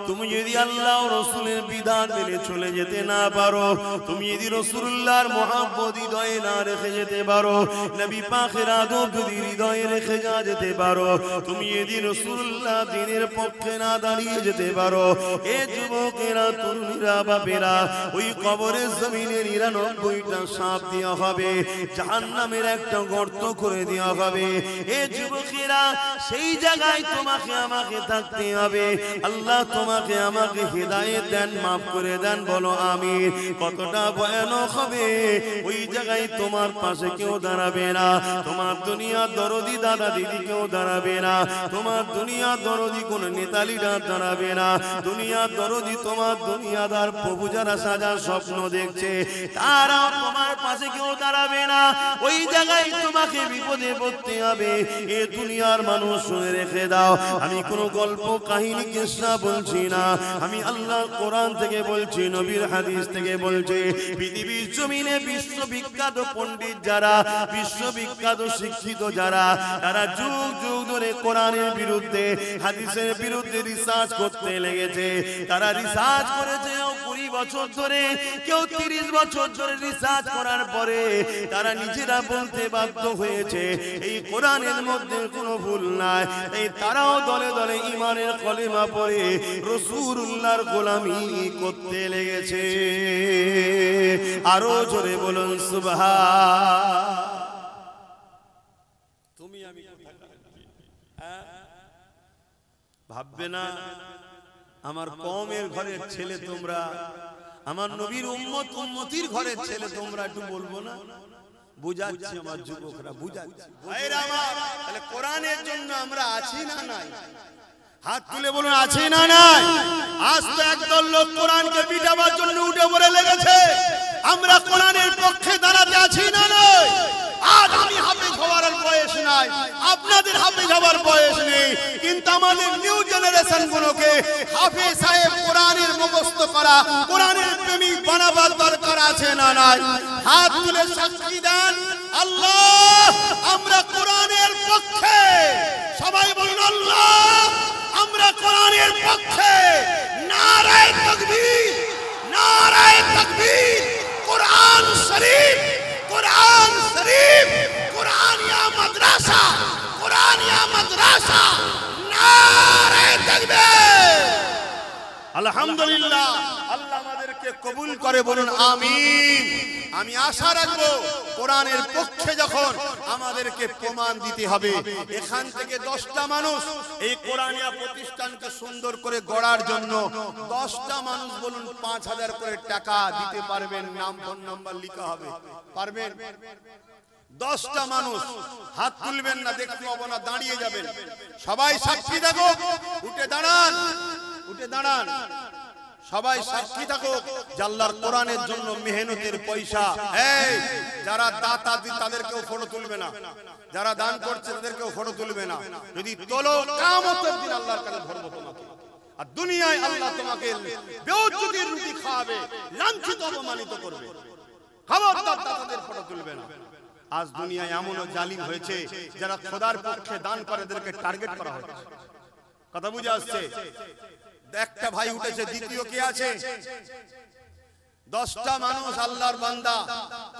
Speaker 1: তুমি যদি আল্লাহ ও রাসূলের বিধান মেনে চলে যেতে না পারো, তুমি যদি রাসূলুল্লাহর মহব্বত হৃদয়ে না রেখে যেতে পারো, নবী পাকের আদব যদি হৃদয়ে রেখে না যেতে পারো, তুমি যদি রাসূলুল্লাহ দ্বীনের পক্ষে না দাঁড়িয়ে যেতে পারো, এ যুবকেরা, তরুণীরা, বাপেরা, ওই কবরের জমিনে 99টা সাপ দেওয়া হবে, জাহান্নামের একটা গর্ত করে দেওয়া হবে। এ যুবকেরা, সেই জায়গায় তোমাকে আমাকে থাকতে হবে। আল্লাহ তোমাকে আমাকে হিদায়াত দেন, মাফ করে দেন, বলো আমিন। কতটা ভয়ানক হবে, ওই জায়গায় তোমার পাশে কেউ দাঁড়াবে না, তোমার দুনিয়া দরদি দাদা দিদি কেউ দাঁড়াবে না, তোমার দুনিয়া দরদি কোন নেতা লিডার দাঁড়াবে না, দুনিয়া দরদি তোমার দুনিয়াদার প্রভু যারা সাজার স্বপ্ন দেখছে তারা তোমার পাশে কেউ দাঁড়াবে না। ওই জায়গায় তোমাকে বিপদে পড়তে হবে। এ দুনিয়ার মানুষ শুনে রেখে দাও, আমি কোনো গল্প কাহিনী কিসসা বলছি না, আমি আল্লাহর কোরআন থেকে বলছি, নবীর হাদিস থেকে বলছি। পৃথিবীর জমিনে বিশ্ববিখ্যাত পণ্ডিত যারা, বিশ্ববিখ্যাত শিক্ষিত যারা, তারা যুগ যুগ ধরে কোরআনের বিরুদ্ধে হাদিসের বিরুদ্ধে রিসার্চ করতে লেগেছে। তারা রিসার্চ করেছে 20 বছর ধরে, কেউ 30 বছর ধরে রিসার্চ করার পরে তারা নিজেরা বলতে বাধ্য হয়েছে এই কোরআনের মধ্যে কোনো ভুল নাই। এই তারাও দলে দলে ঈমানের কলেমা পড়ে রাসূলুল্লাহর গোলামি করতে লেগেছে। আরো জোরে বলুন সুবহান। তুমি আমি ভাববে না আমার কওমের ঘরের ছেলে তোমরা, আমার নবীর উম্মত উম্মতির ঘরের ছেলে তোমরা, একটু বলবো না? বুঝাচ্ছি আমার যুবকরা, বুঝাচ্ছি ভাইরা আমার। তাহলে কোরআনের জন্য আমরা আছি না নাই? হাত তুলে বলুন আছি না নাই? আজ তো একদল লোক কোরআনকে পিটাবার জন্য উঠে পড়ে লেগেছে। আমরা কোরআনের পক্ষে দাঁড়াতে আছি না নাই? আজ আমি হাফেজ হওয়ার বয়স নাই, আপনাদের হাফেজ হওয়ার বয়স নেই, কিন্তু আমাদের নিউ জেনারেশন গুলোকে হাফেজ সাহেব কোরআনের মুখস্থ করা, কোরআনের প্রেমিক বানাবার দরকার আছে না নাই? হাত তুলে সাক্ষী দেন আল্লাহ আমরা কোরআনের পক্ষে। সবাই বলুন আল্লাহ আমরা কোরআনের পক্ষে। নারায়ে তাকবীর, নারায়ে তাকবীর। কোরআন শরীফ, কোরআন শরীফ, কোরআনিয়া মাদ্রাসা, কোরআনিয়া মাদ্রাসা। নারায়ে তাকবীর। আলহামদুলিল্লাহ, আল্লাহ আমাদেরকে কবুল করে, বলুন আমিন। আমি আশা রাখবো কোরআনের পক্ষে যখন আমাদেরকে প্রমাণ দিতে হবে, এখান থেকে 10টা মানুষ এই কোরআনিয়া প্রতিষ্ঠানকে সুন্দর করে গড়ার জন্য 10টা মানুষ বলুন 5000 করে টাকা দিতে পারবেন? নাম ফোন নাম্বার লেখা হবে, পারবেন? 10টা মানুষ হাত তুলবেন না, দেখতে পাবো না, দাঁড়িয়ে যাবেন। সবাই সাক্ষী থাকো, উঠে দাঁড়ান, উঠে দাঁড়ান। সবাই সাক্ষী থাকো যে আল্লাহর কোরআনের জন্য মেহনতের পয়সা। এই যারা দাতা তাদেরকেও ফটো তুলবে না, যারা দান করছে তাদেরকেও ফটো তুলবে না। যদি তোলো কিয়ামতের দিন আল্লাহর কাছে ধরবো তোমাকে। আর দুনিয়ায় আল্লাহ তোমাকে বেইজ্জতির রুটি খাওয়াবে, লাঞ্ছিত অপমানিত করবে। খবরদার দাতাদের ফটো তুলবে না। আজ দুনিয়ায় এমনও জালিম হয়েছে যারা খোদার পক্ষে দান করে তাদেরকে টার্গেট করা হচ্ছে। কথা বুঝে আসছে? একটা ভাই উঠেছে, দ্বিতীয় কে আছে? 10টা মানুষ আল্লাহর বান্দা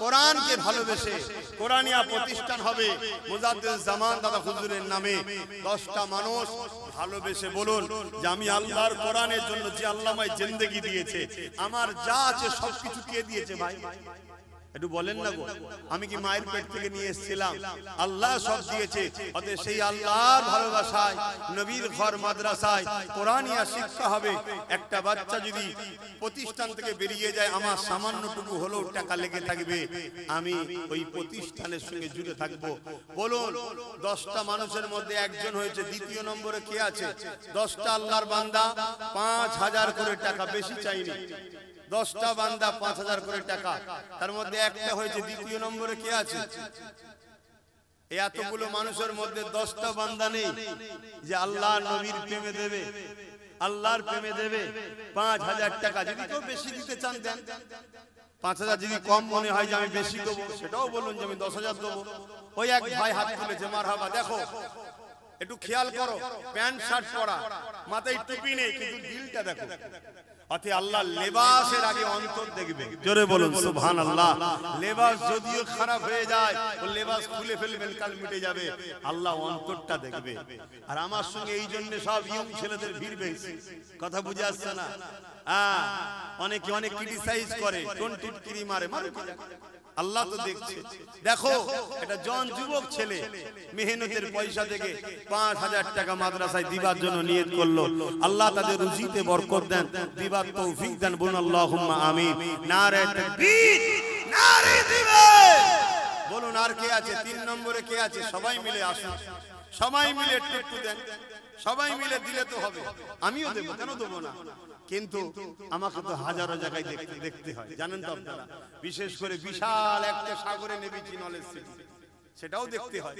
Speaker 1: কোরআনকে ভালোবেসে কোরআনিয়া প্রতিষ্ঠান হবে মুজাদ্দিদ জামান দাদা হুজুরের নামে। 10টা মানুষ ভালোবেসে বলুন যে আমি আল্লাহর কোরআনের জন্য যে আল্লাহ আমায় জিন্দেগি দিয়েছে, আমার যা আছে সবকিছু কে দিয়েছে ভাই? একটু বলেন না গো। আমি কি মায়ের পেট থেকে নিয়ে এসেছিলাম? আল্লাহ সব দিয়েছে। অতএব সেই আল্লাহর ভালোবাসায় নবীর ঘর মাদ্রাসায় কোরআনিয়া শিক্ষা হবে। একটা বাচ্চা যদি প্রতিষ্ঠান থেকে বেরিয়ে যায়, আমার সামান্যটুকু হলেও টাকা লেগে থাকবে, আমি ওই প্রতিষ্ঠানের সঙ্গে জুড়ে থাকবো। বলুন 10টা মানুষের মধ্যে একজন হয়েছে, দ্বিতীয় নম্বরে কে আছে? 10টা আল্লাহর বান্দা 5000 করে টাকা, বেশি চাইনি। 10টা বান্দা 5000 করে টাকা, তার মধ্যে একটা হয়েছে। দ্বিতীয় নম্বরে কে আছে? এতগুলো মানুষের মধ্যে 10টা বান্দা নেই যে আল্লাহ নবীর প্রেমে দেবে, আল্লাহর প্রেমে দেবে 5000 টাকা। যদি কেউ বেশি দিতে চান দেন, 5000 যদি কম মনে হয় যে আমি বেশি দেবো, সেটাও বলুন যে আমি 10000 দেবো। ওই এক ভাই হাত তুলেছে, মারহাবা। দেখো একটু খেয়াল করো, প্যান্ট শার্ট পরা, মাথায় টুপি নেই, কিন্তু দিলটা দেখো। অতএব আল্লাহ লেবাসের আগে অন্তর দেখবে। জোরে বলুন সুবহানাল্লাহ। লেবাস যদিও খারাপ হয়ে যায়, ও লেবাস খুলে ফেলবেন, কাল মিটে যাবে। আল্লাহ অন্তরটা দেখবে। আর আমার সঙ্গে এই জন্য সব ইয়ং ছেলেদের ভিড় বেশি। কথা বুঝে আসছে না? অনেকে অনেক ক্রিটিসাইজ করে, কোন টিটকিরি মারে, মারুক। আল্লাহ তো দেখছে। দেখো এটা জন যুবক ছেলে মেহনতের পয়সা থেকে 5000 টাকা মাদ্রাসায় দিবার জন্য নিয়ত করলো। আল্লাহ তাদের রুজিতে বরকত দেন, দিবার তৌফিক দেন। বলুন আল্লাহুম্মা আমিন। নারে তাকবীর, নারে দিবেন। বলুন আর কে আছে 3 নম্বরে কে আছে? সবাই মিলে আসুন, সবাই মিলে একটু দেন, সবাই মিলে দিলে তো হবে। আমিও দেব, কেন দেবো না? কিন্তু আমাকে তো হাজারো জায়গায় দেখতে হয়, জানেন তো আপনারা। বিশেষ করে বিশাল একটা সাগরে নেমেছি নলেজ সিটি, সেটাও দেখতে হয়।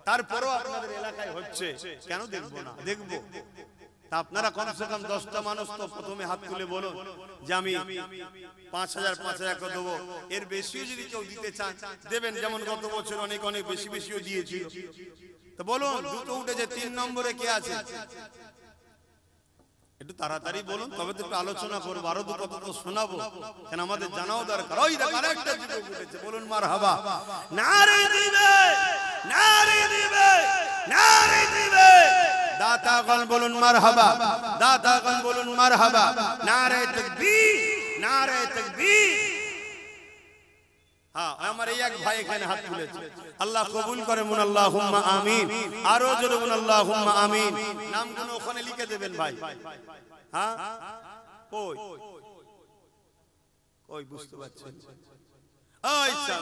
Speaker 1: তারপরও আপনাদের এলাকায় হচ্ছে, কেন দেখবো না? দেখবো। তা আপনারা কমসে কম 10টা মানুষ তো প্রথমে হাত তুলে বলুন যে আমি 5000 করে দেবো। এর বেশিও যদি কেউ দিতে চান দেবেন, যেমন গত বছর অনেক অনেক বেশিও দিয়েছিল। তো বলুন, দুটো উঠেছে, 3 নম্বরে কে আছে? একটু তাড়াতাড়ি বলুন, তবে তো একটু আলোচনা করবো, আরো দুটো কথা তো শোনাবো, কেন আমাদের জানাও দরকার। ওই দেখ আরেকটা যুবক উঠেছে, বলুন মারহাবা। নারে দিবে, নারে দিবে, নারে দিবে। দাতাগণ বলুন মারহাবা, দাতাগণ বলুন মারহাবা। নারে তাকবীর, নারে তাকবীর। হ্যাঁ, আমার এই এক ভাই এখানে হাত তুলেছে, আল্লাহ কবুল করে। মুন আল্লাহুম্মা আমিন। আরো জোরে মুন আল্লাহুম্মা আমিন। নামগুলো ওখানে লিখে দেবেন ভাই। হ্যাঁ, কই কই বুঝতে পারছেন? আচ্ছা,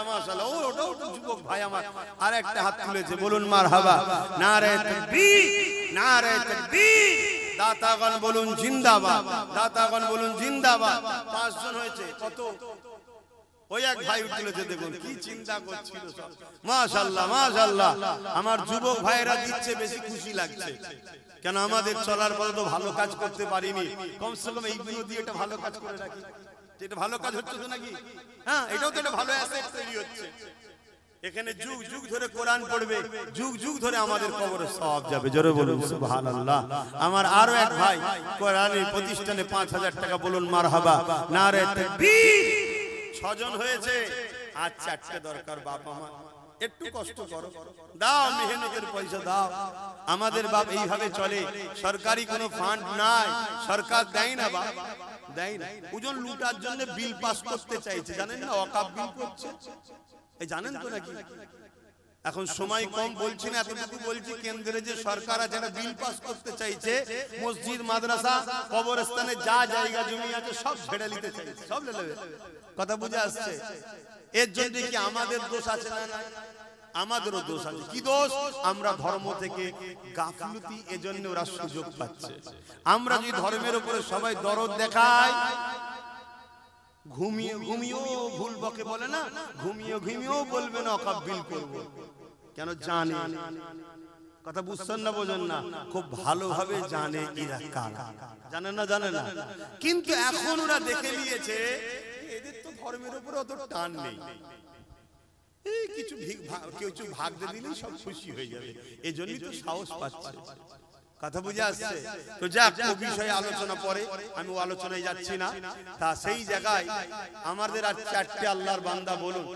Speaker 1: মাশাআল্লাহ, ওটাও তো যুবক ভাই আমার আর একটা হাত তুলেছে, বলুন মারহাবা। নারে তাকবীর, নারে তাকবীর। দাতাগণ বলুন জিন্দাবাদ, দাতাগণ বলুন জিন্দাবাদ। 5 জন হয়েছে, কত? ওই এক ভাই উঠেছে, দেখুন কি চিন্তা করছিল সব। মাশাআল্লাহ, মাশাআল্লাহ। আমার যুবক ভাইরা দিচ্ছে, বেশি খুশি লাগছে। কেন আমাদের চলার পথে তো ভালো কাজ করতে পারিনি, কমসে কম এইগুলো দিয়ে একটা ভালো কাজ করে রাখি। এটা ভালো কাজ হচ্ছে তো নাকি? হ্যাঁ, এটাও তো একটা ভালো অ্যাসেট তৈরি হচ্ছে। এখানে যুগ যুগ ধরে কোরআন পড়বে, যুগ যুগ ধরে আমাদের কবরে সওয়াব যাবে। জোরে বলুন সুবহানাল্লাহ। আমার আরো এক ভাই কোরআনের প্রতিষ্ঠানে 5000 টাকা, বলুন মারহাবা। নারে তাকবীর। 6 জন হয়েছে, আর 4টে দরকার। বাপ আমার একটু কষ্ট করো, দাও, মেহনতের পয়সা দাও। আমাদের বাপ এইভাবে চলে, সরকারি কোনো ফান্ড নাই, সরকার দেয় না বাপ, দেয় না। ওজন লুটার জন্য বিল পাস করতে চাইছে, জানেন না? ওয়াকফ বিল করছে, এই জানেন তো নাকি? এখন সময় কম, বলছি না, এতটুকু বলছি, কেন্দ্রে যে সরকার আছে একটা বিল পাস করতে চাইছে, মসজিদ, মাদ্রাসা, কবরস্থানে যা জায়গা জমি আছে সব ছেড়ে নিতে চাইছে, সব নেবে। কথা বুঝে আসছে? এর জন্য কি আমাদের দোষ আছে না? আমাদেরও দোষ আছে। কি দোষ? আমরা ধর্ম থেকে গাফলতি, এজন্য ওরা সুযোগ পাচ্ছে। আমরা যদি ধর্মের উপরে সবাই দরদ দেখাই, ঘুমিয়ে ঘুমিয়েও ভুল বকে বলে না, ঘুমিয়ে ঘুমিয়েও বলবে না ওয়াকফ বিল করব, কেন? জানে। কথা বুঝছেন না, বোঝেন না? খুব ভালোভাবে জানে এরা কারা, জানে না, জানে না। কিন্তু এখন ওরা দেখে নিয়েছে এদের তো ধর্মের উপরে অত টান নেই, এই কিছু কিছু ভাগ দিয়ে দিলেই সব খুশি হয়ে যাবে, এজন্যই তো সাহস পাচ্ছে। কথা বুঝে আসছে? তো যাক, ও বিষয়ে আলোচনা পরে, আমি ও আলোচনায় যাচ্ছি না। তা সেই জায়গায় আমাদের আর 4টে আল্লাহর বান্দা বলুন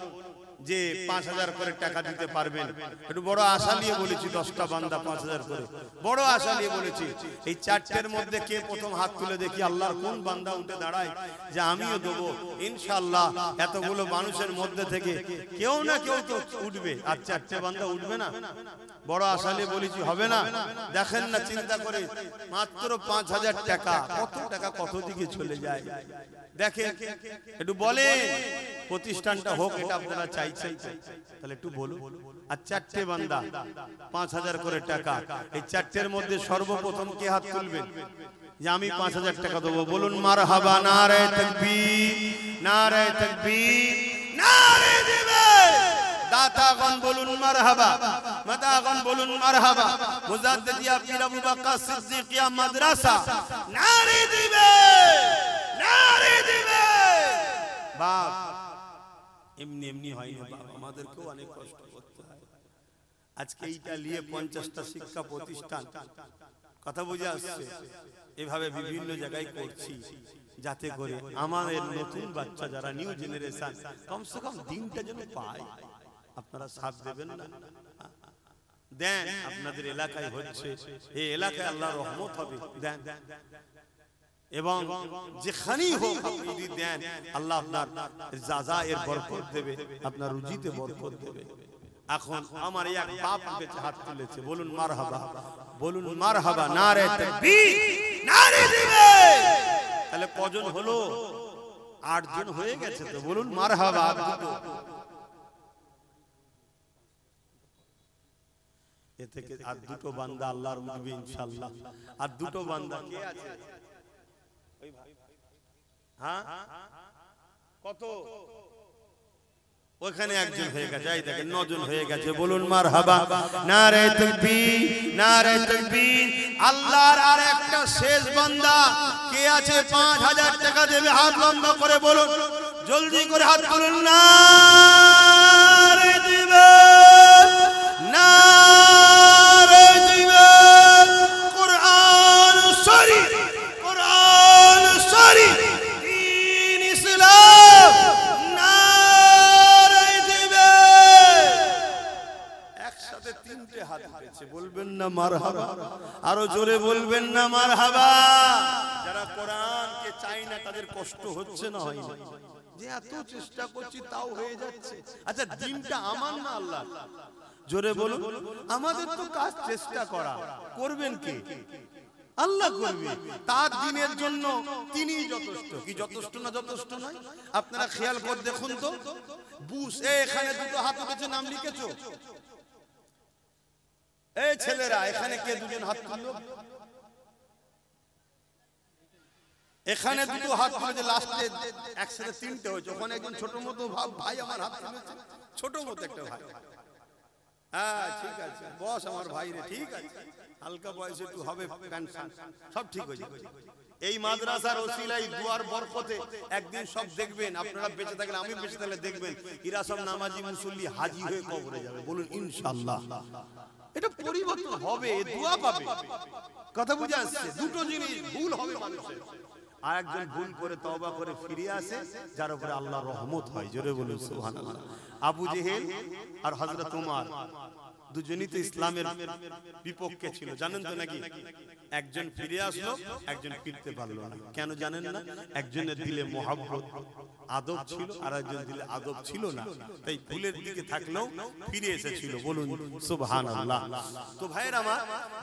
Speaker 1: যে 5000 করে টাকা দিতে পারবেন। একটু বড় আশা নিয়ে বলেছি, 10টা বান্দা 5000 করে, বড় আশা নিয়ে বলেছি। এই 4টের মধ্যে কে প্রথম হাত তুলে দেখি, আল্লাহর কোন বান্দা উঠে দাঁড়ায় যে আমিও দেবো। ইনশাআল্লাহ এতগুলো মানুষের মধ্যে থেকে কেউ না কেউ তো উঠবে, আর 4টে বান্দা উঠবে না? বড় আশা নিয়ে বলেছি, হবে না? দেখেন না, চিন্তা করে, মাত্র 5000 টাকা, কত টাকা কত দিকে চলে যায় দেখেন। একটু বলেন, প্রতিষ্ঠানটা হোক, এটা আপনারা চাইছেন, তাহলে একটু বলুন। আর 4টে বান্দা 5000 করে টাকা, এই 4টের মধ্যে সর্বপ্রথম কে হাত তুলবেন যে আমি 5000 টাকা দেবো? বলুন মারহাবা। নারে তাকবীর, নারে তাকবীর, নারে দিবে। দাতাগণ বলুন মারহাবা, মাতাগণ বলুন মারহাবা। মুজাদ্দিদিয়া পীর আবু বকর সিদ্দিকিয়া মাদ্রাসা, নারে দিবে, নারে দিবে। বাপ এমনি এমনি হয় না বাপ, আমাদেরকেও অনেক কষ্ট করতে হয়। আজকে এইটা নিয়ে 50টা শিক্ষা প্রতিষ্ঠান, কথা বুঝে আসছে, এভাবে বিভিন্ন জায়গায় করছি, যাতে করে আমাদের নতুন বাচ্চা যারা নিউ জেনারেশন কমসে কম দিনটা যেন পায়। আপনারা সাথ দেবেন না? দেন, আপনাদের এলাকায় হচ্ছে, এই এলাকায় আল্লাহর রহমত হবে, দেন। এবং যেখানেই হোক আপনি যদি দেন আল্লাহ আপনার জাযা এর বরকত দেবে, আপনার রুজিতে বরকত দেবে। এখন আমার এক বাপ উঠেছে, হাত তুলেছে, বলুন মারহাবা, বলুন মারহাবা, নারে তাকবীর, নারে দিবে। তাহলে কজন হলো? 8 জন হয়ে গেছে তো, বলুন মারহাবা। এ থেকে আর দুটো বান্দা আল্লাহর উঠবে ইনশাআল্লাহ। আর দুটো বান্দা কে আছে? ওই ভাই, হ্যাঁ কত? ওখানে একজন হয়ে গেছে, এই দেখেন 9 জন হয়ে গেছে, বলুন মারহাবা, নারে তাকবীর, নারে তাকবীর। আল্লাহর আর একটা শেষ বান্দা কে আছে? 5000 টাকা দেবে, হাত লম্বা করে বলুন, জলদি করে হাত তুলুন, নারে দিবে, নারে দিবে। কোরআন শরীফ, কোরআন শরীফ, দ্বীন ইসলাম, নারে দিবে। একসাথে 3টে হাত উঠেছে, বলবেন না মারহাবা? আরো জোরে বলবেন না মারহাবা? যারা কোরআনকে চাই না তাদের কষ্ট হচ্ছে না, হয় না? যে এত চেষ্টা করছি তাও হয়ে যাচ্ছে। আচ্ছা, দিনটা আমার না আল্লাহ? জোরে বলুন। আমাদের তো কাজ চেষ্টা করা, করবেন কে? আল্লাহ করবে। তার দিনের জন্য তিনিই যথেষ্ট। কি যথেষ্ট না যথেষ্ট নয়? আপনারা খেয়াল করে দেখুন তো। বুশ, এখানে দুটো হাত উঠেছে, নাম লিখেছো? এই ছেলেরা, এখানে কে দুজন হাত তুললো? এখানে দুটো হাত তুলেছে, লাস্টে একসাথে 3টে হয়েছে। ওখানে একজন ছোট মতো ভাই আমার হাত তুলেছে, ছোট মতো একটা ভাই। হ্যাঁ ঠিক আছে, বস আমার ভাই রে, ঠিক আছে, হালকা বয়সে একটু হবে, পেনশন সব ঠিক হয়ে যাবে। এই মাদ্রাসার ওসিলাই দুয়ার বরকতে একদিন সব দেখবেন, আপনারা বেঁচে থাকলে, আমি বেঁচে থাকলে দেখবেন, এরা সব নামাজি মুসল্লি হাজি হয়ে কবরে যাবে, বলুন ইনশাআল্লাহ। এটা পরিবর্তন হবে, দোয়া পাবে। কথা বুঝে আসছে? দুটো জিনিস ভুল হবে মানুষের, আর একজন ভুল করে তওবা করে ফিরে আসে, যার উপরে আল্লাহর রহমত হয়। জোরে বলুন সুবহানাল্লাহ। আবু জেহেল আর হযরত ওমর দুজনই তো ইসলামের বিপক্ষে ছিল, জানেন তো নাকি? একজন ফিরে আসলো, একজন ফিরতে পারলো না। কেন জানেন না? একজনের দিলে মহব্বত আদব ছিল, আর একজনের দিলে আদব ছিল না, তাই ভুলের দিকে থাকলেও ফিরে এসেছিল। বলুন সুবহানাল্লাহ। তো ভাইয়ের আমার,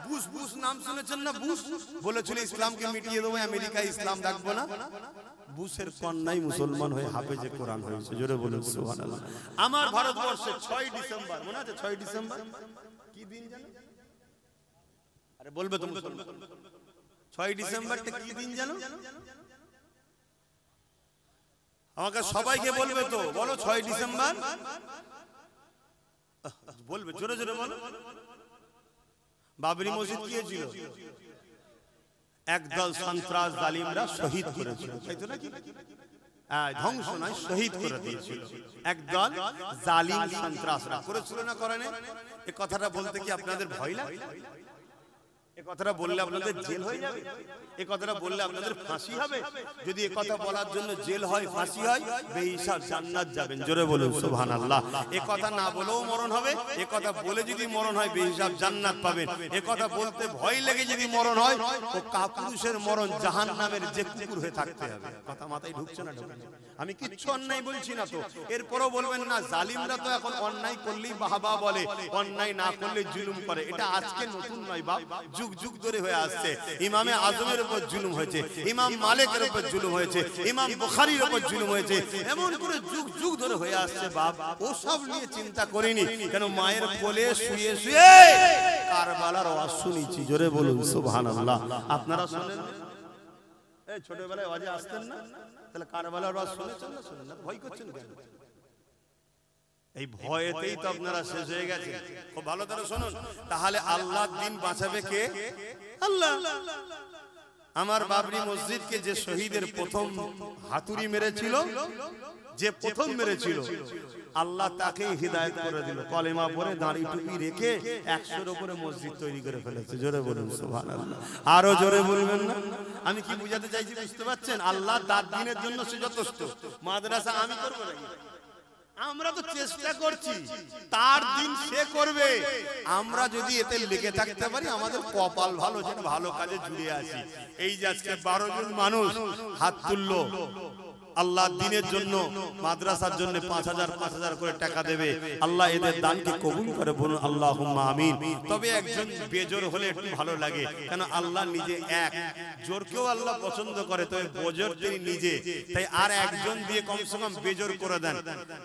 Speaker 1: বুশ, বুশ নাম শুনেছেন না? বুশ বলেছিল ইসলামকে মিটিয়ে দেবো, আমেরিকা ইসলাম রাখবো না। বুশের কন্যাই মুসলমান হয়ে হাফেজে কোরআন হয়েছে। জোরে বলুন সুবহানাল্লাহ। আমার ভারতবর্ষে 6 ডিসেম্বর, মনে আছে? 6 ডিসেম্বর কি দিন জানো? আরে বলবে তো, 6 ডিসেম্বরটা কি দিন জানো? আমাকে সবাইকে বলবে তো, বলো 6 ডিসেম্বর বলবে, জোরে জোরে বলো। বাবরি মসজিদ কি ছিল? একদল সন্ত্রাস জালিমরা শহীদ করেছিল, তাই তো নাকি? ধ্বংস নয়, শহীদ করে দিয়েছিল। একদল জালিম সন্ত্রাসরা করেছিল না, করেনি? এই কথাটা বলতে কি আপনাদের ভয় লাগে? এই কথাটা বললে আপনাদের জেল হয়ে যাবে? এই কথাটা বললে আপনাদের ফাঁসি হবে? যদি এই কথা বলার জন্য জেল হয়, ফাঁসি হয়, বেহিসাব জান্নাত যাবেন। জোরে বলুন সুবহানাল্লাহ। এই কথা না বলেও মরণ হবে, এই কথা বলে যদি মরণ হয় বেহিসাব জান্নাত পাবেন। এই কথা বলতে ভয় লেগে যদি মরণ হয়, তো কাপুরুষের মরণ জাহান্নামের যে কুকুর হয়ে থাকতে হবে। কথা মাথায় ঢুকছে না? ঢুকছে। আমি কিচ্ছু অন্যায় বলছি না তো। এরপরও বলবেন না জালিমরা তো এখন অন্যায় করলেই বাহবা বলে, অন্যায় না করলে জুলুম করে। এটা আজকে নতুন নয় বাপ, যুগ যুগ ধরে হয়ে আসছে। ইমামে আজমের উপর জুলুম হয়েছে, ইমাম মালিকের উপর জুলুম হয়েছে, ইমাম বুখারীর উপর জুলুম হয়েছে, এমন করে যুগ যুগ ধরে হয়ে আসছে বাপ। ও সব নিয়ে চিন্তা করিনি, কেন মায়ের কোলে শুয়ে শুয়ে কারবালার ওয়াজ শুনেছি। জোরে বলুন সুবহানাল্লাহ। আপনারা শুনেন? এই ছোটবেলায় ওয়াজে আসতেন না? তাহলে কারবালার ওয়াজ শুনেছেন না? শুনেন না? ভয় করছেন কেন? এই ভয়েতেই তো আপনারা শেষ হয়ে গেছে। খুব ভালো করে শুনুন। তাহলে আল্লাহর দ্বীন বাঁচাবে কে? আল্লাহ। আমার বাবরি মসজিদকে যে শহীদের প্রথম হাতুড়ি মেরেছিল, যে প্রথম মেরেছিল, আল্লাহ তাকেই হিদায়াত করে দিল। কলেমা পড়ে দাড়ি টুপি রেখে 100-এর উপরে মসজিদ তৈরি করে ফেলেছে। জোরে বলুন সুবহানাল্লাহ। আরো জোরে বলবেন না? আমি কি বুঝাতে চাইছি বুঝতে পারছেন? আল্লাহ তার দ্বীনের জন্য সে যথেষ্ট। মাদ্রাসা আমি করব নাকি? আমরা তো চেষ্টা করছি, তার দিন সে করবে। আমরা যদি এতে লেগে থাকতে পারি আমাদের কপাল ভালো, যেন ভালো কাজে জুড়ে আছি। এই যে আজকে 12 জন মানুষ হাত তুললো আল্লাহ দিনের জন্য, মাদ্রাসার জন্য 5000 করে টাকা দেবে। আল্লাহ এদের দানকে কবুল করে, বলুন আল্লাহুম্মা আমিন। তবে একজন বেজোর হলে একটু ভালো লাগে, কেন আল্লাহ নিজে এক, জোরকেও আল্লাহ পছন্দ করে, তবে বেজোর তিনি নিজে, তাই আর একজন দিয়ে কমসে কম বেজোর করে দেন।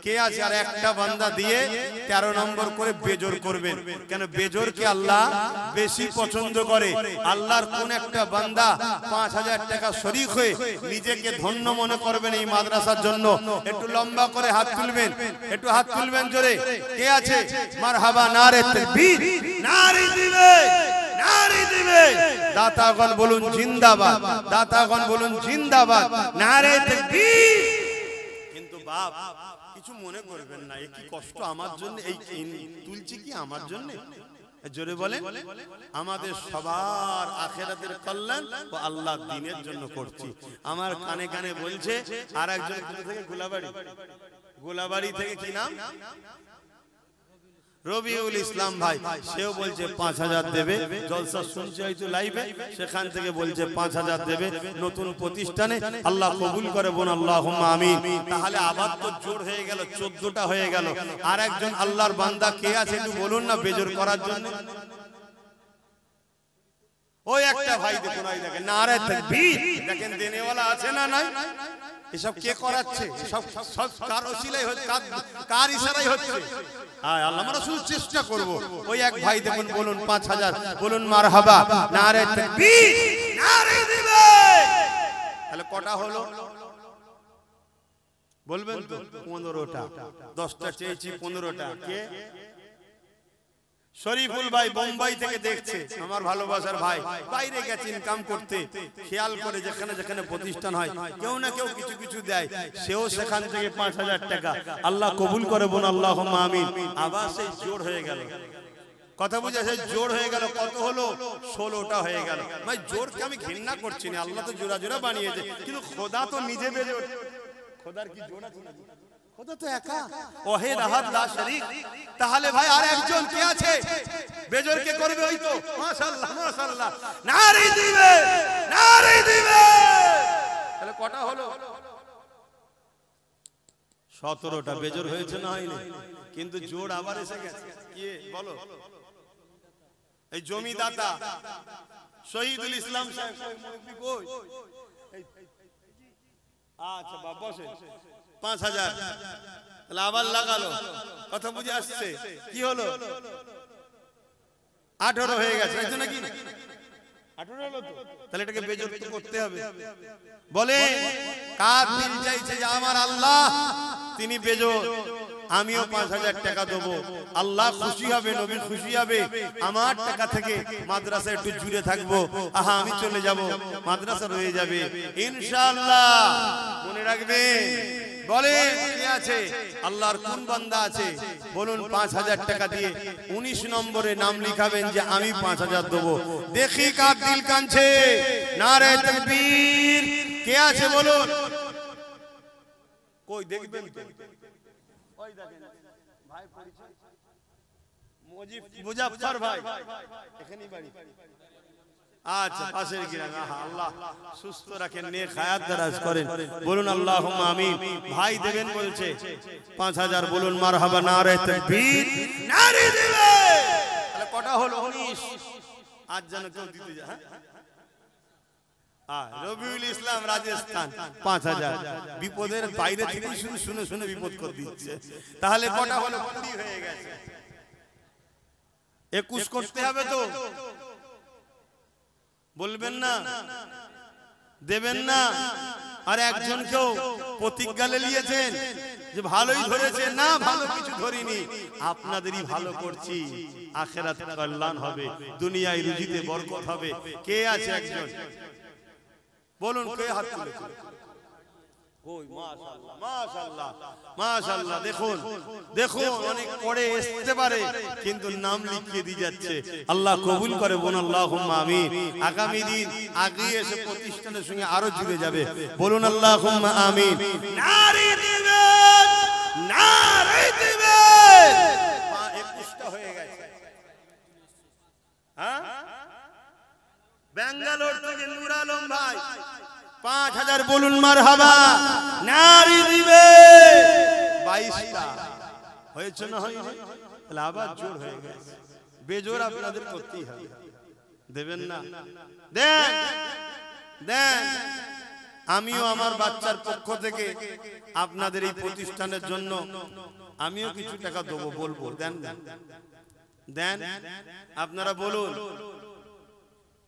Speaker 1: কে আছে আর একটা বান্দা দিয়ে 13 নম্বর করে বেজোর করবেন, কেন বেজোরকে আল্লাহ বেশি পছন্দ করে। আল্লাহর কোন একটা বান্দা 5000 টাকা শরীক হয়ে নিজেকে ধন্য মনে করবেন এই মাদ্রাসার জন্য, একটু লম্বা করে হাত তুলবেন, একটু হাত তুলবেন জোরে। কে আছে? মারহাবা, নারে তাকবীর, নারে দিবে, নারে দিবে। দাতাগণ বলুন জিন্দাবাদ, দাতাগণ বলুন জিন্দাবাদ, নারে তাকবীর। কিন্তু বাপ কিছু মনে করবেন না, এই কি কষ্ট আমার জন্য, এই তুলছি কি আমার জন্য? জোরে বলেন, আমাদের সবার আখিরাতের কল্যাণ ও আল্লাহর দ্বীনের জন্য করছি। আমার কানে কানে বলছে আর একজন থেকে গোলাবাড়ি থেকে, কি নাম? রবিউল ইসলাম ভাই, সেও বলছে 5000 দেবে। জলসা শুনছে হয়তো লাইভে, সেখান থেকে বলছে 5000 দেবে নতুন প্রতিষ্ঠানে। আল্লাহ কবুল করে, বোন আল্লাহুম্মা আমিন। তাহলে আবার তো জোর হয়ে গেল, 14টা হয়ে গেল। আর একজন আল্লাহর বান্দা কে আছে একটু বলুন না বেজোর করার জন্য? ওই একটা ভাই দেখুন, ওই দেখেন নারে তাকবীর, দেখেন দেনেওয়ালা আছে না নাই? এসব কে করাচ্ছে? সব কার ওসিলাই হচ্ছে, কার ইশারায় হচ্ছে? আল্লাহ, আমরা শুধু চেষ্টা করব। ওই এক ভাই দেখুন, বলুন 5000, বলুন মারহাবা, নারে তাকবীর, নারে দিবে। তাহলে কটা হলো বলবেন তো? 15টা। 10টা চেয়েছি, 15টা। কে? শরীফুল ভাই বোম্বাই থেকে দেখছে, আমার ভালোবাসার ভাই, বাইরে গেছে ইনকাম করতে, খেয়াল করে যেখানে যেখানে প্রতিষ্ঠান হয় কেউ না কেউ কিছু কিছু দেয়, সেও সেখান থেকে 5000 টাকা। আল্লাহ কবুল করে, বোন আল্লাহুম্মা আমিন। আবার সেই জোর হয়ে গেল, কথা বুঝে, সেই জোর হয়ে গেল। কত হলো? 16টা হয়ে গেল। ভাই জোরকে আমি ঘৃণা করছি না, আল্লাহ তো জোড়া জোড়া বানিয়েছে, কিন্তু খোদা তো নিজে বেজোর। খোদার কি জোড়া আছে? খোদা তো একা, ওয়াহিদ আহাদ লা শরীক। তাহলে ভাই আর একজন কে আছে বেজোর কে করবে? ওই তো, মাশাআল্লাহ মাশাআল্লাহ, নারে দিবে, নারে দিবে। তাহলে কটা হলো? 17টা। বেজোর হয়েছে না হয়নি? কিন্তু জোর আবার এসে গেছে। কি বলো? এই জমিদাতা শহীদুল ইসলাম সাহেব, কই? আচ্ছা বাবা বসে, 5000। তাহলে আবার লাগালো, কথা বুঝে আসছে? কি হলো? 18 হয়ে গেছে, তাই তো নাকি? 18 হলো তো। তাহলে এটাকে বেজোর তো করতে হবে। বলে কার দিল চাইছে যে আমার আল্লাহ তিনি বেজোর, আমিও 5000 টাকা দেবো। আল্লাহ খুশি হবে, নবী খুশি হবে। আমার টাকা থেকে মাদ্রাসায় একটু জুড়ে থাকবো, আহা আমি চলে যাব, মাদ্রাসা রয়ে যাবে ইনশাআল্লাহ। মনে রাখবে। বলে কে আছে? আল্লাহর কোন বান্দা আছে বলুন? 5000 টাকা দিয়ে 19 নম্বরে নাম লিখাবেন যে আমি 5000 দেবো। দেখি কার দিল কাঁদছে। নারে তাকবীর। কে আছে বলুন? কই দেখবেন তো? ওই দেখেন ভাই, পরিচয় মুজাফফর ভাই, এখানেই বাড়ি। আচ্ছা, পাশের গ্রামে। আল্লাহ সুস্থ রাখেন, নেক হায়াত দারাজ করেন, বলুন আল্লাহুম্মা আমিন। ভাই দেবেন বলছে 5000, বলুন মারহাবা, নারে তাকবীর, নারে দিবে। তাহলে কটা হলো? 19। আজ যেন কেউ দিতে যায়। হ্যাঁ, রবিউল ইসলাম রাজস্থান 5000। বিপদের বাইরে থেকে শুধু শুনে শুনে বিপদ করে দিচ্ছে। তাহলে কটা হলো? 20 হয়ে গেছে। 21 করতে হবে তো? বলবেন না? দেবেন না? আর একজনকেও প্রতিজ্ঞা নিয়েছেন যে ভালোই ধরেছে না, ভালো কিছু ধরিনি, আপনাদেরই ভালো করছি, আখিরাতে কল্যাণ হবে, দুনিয়ায় রুজিতে বরকত হবে। কে আছে একজন বলুন? কে হাত তুলেছে? কই? মাশাআল্লাহ মাশাআল্লাহ মাশাআল্লাহ। দেখুন দেখুন, অনেক পরে আসতে পারে কিন্তু নাম লিখিয়ে দিয়ে যাচ্ছে। আল্লাহ কবুল করে, বোন আল্লাহুম্মা আমিন। আগামী দিন আগিয়ে এসে প্রতিষ্ঠানের সঙ্গে আরো জুড়ে যাবে, বলুন আল্লাহুম্মা আমিন। নারে দিবেন, নারে 5000 বলুন মারহাবা। নারী দিবে 22টা হয়েছে না হয়নি? তাহলে আবার জোর হয়ে গেছে, বেজোর আপনাদের করতেই হবে। দেবেন না? দেন দেন। আমিও আমার বাচ্চার পক্ষ থেকে আপনাদের এই প্রতিষ্ঠানের জন্য আমিও কিছু টাকা দেবো, বলবো দেন দেন দেন। আপনারা বলুন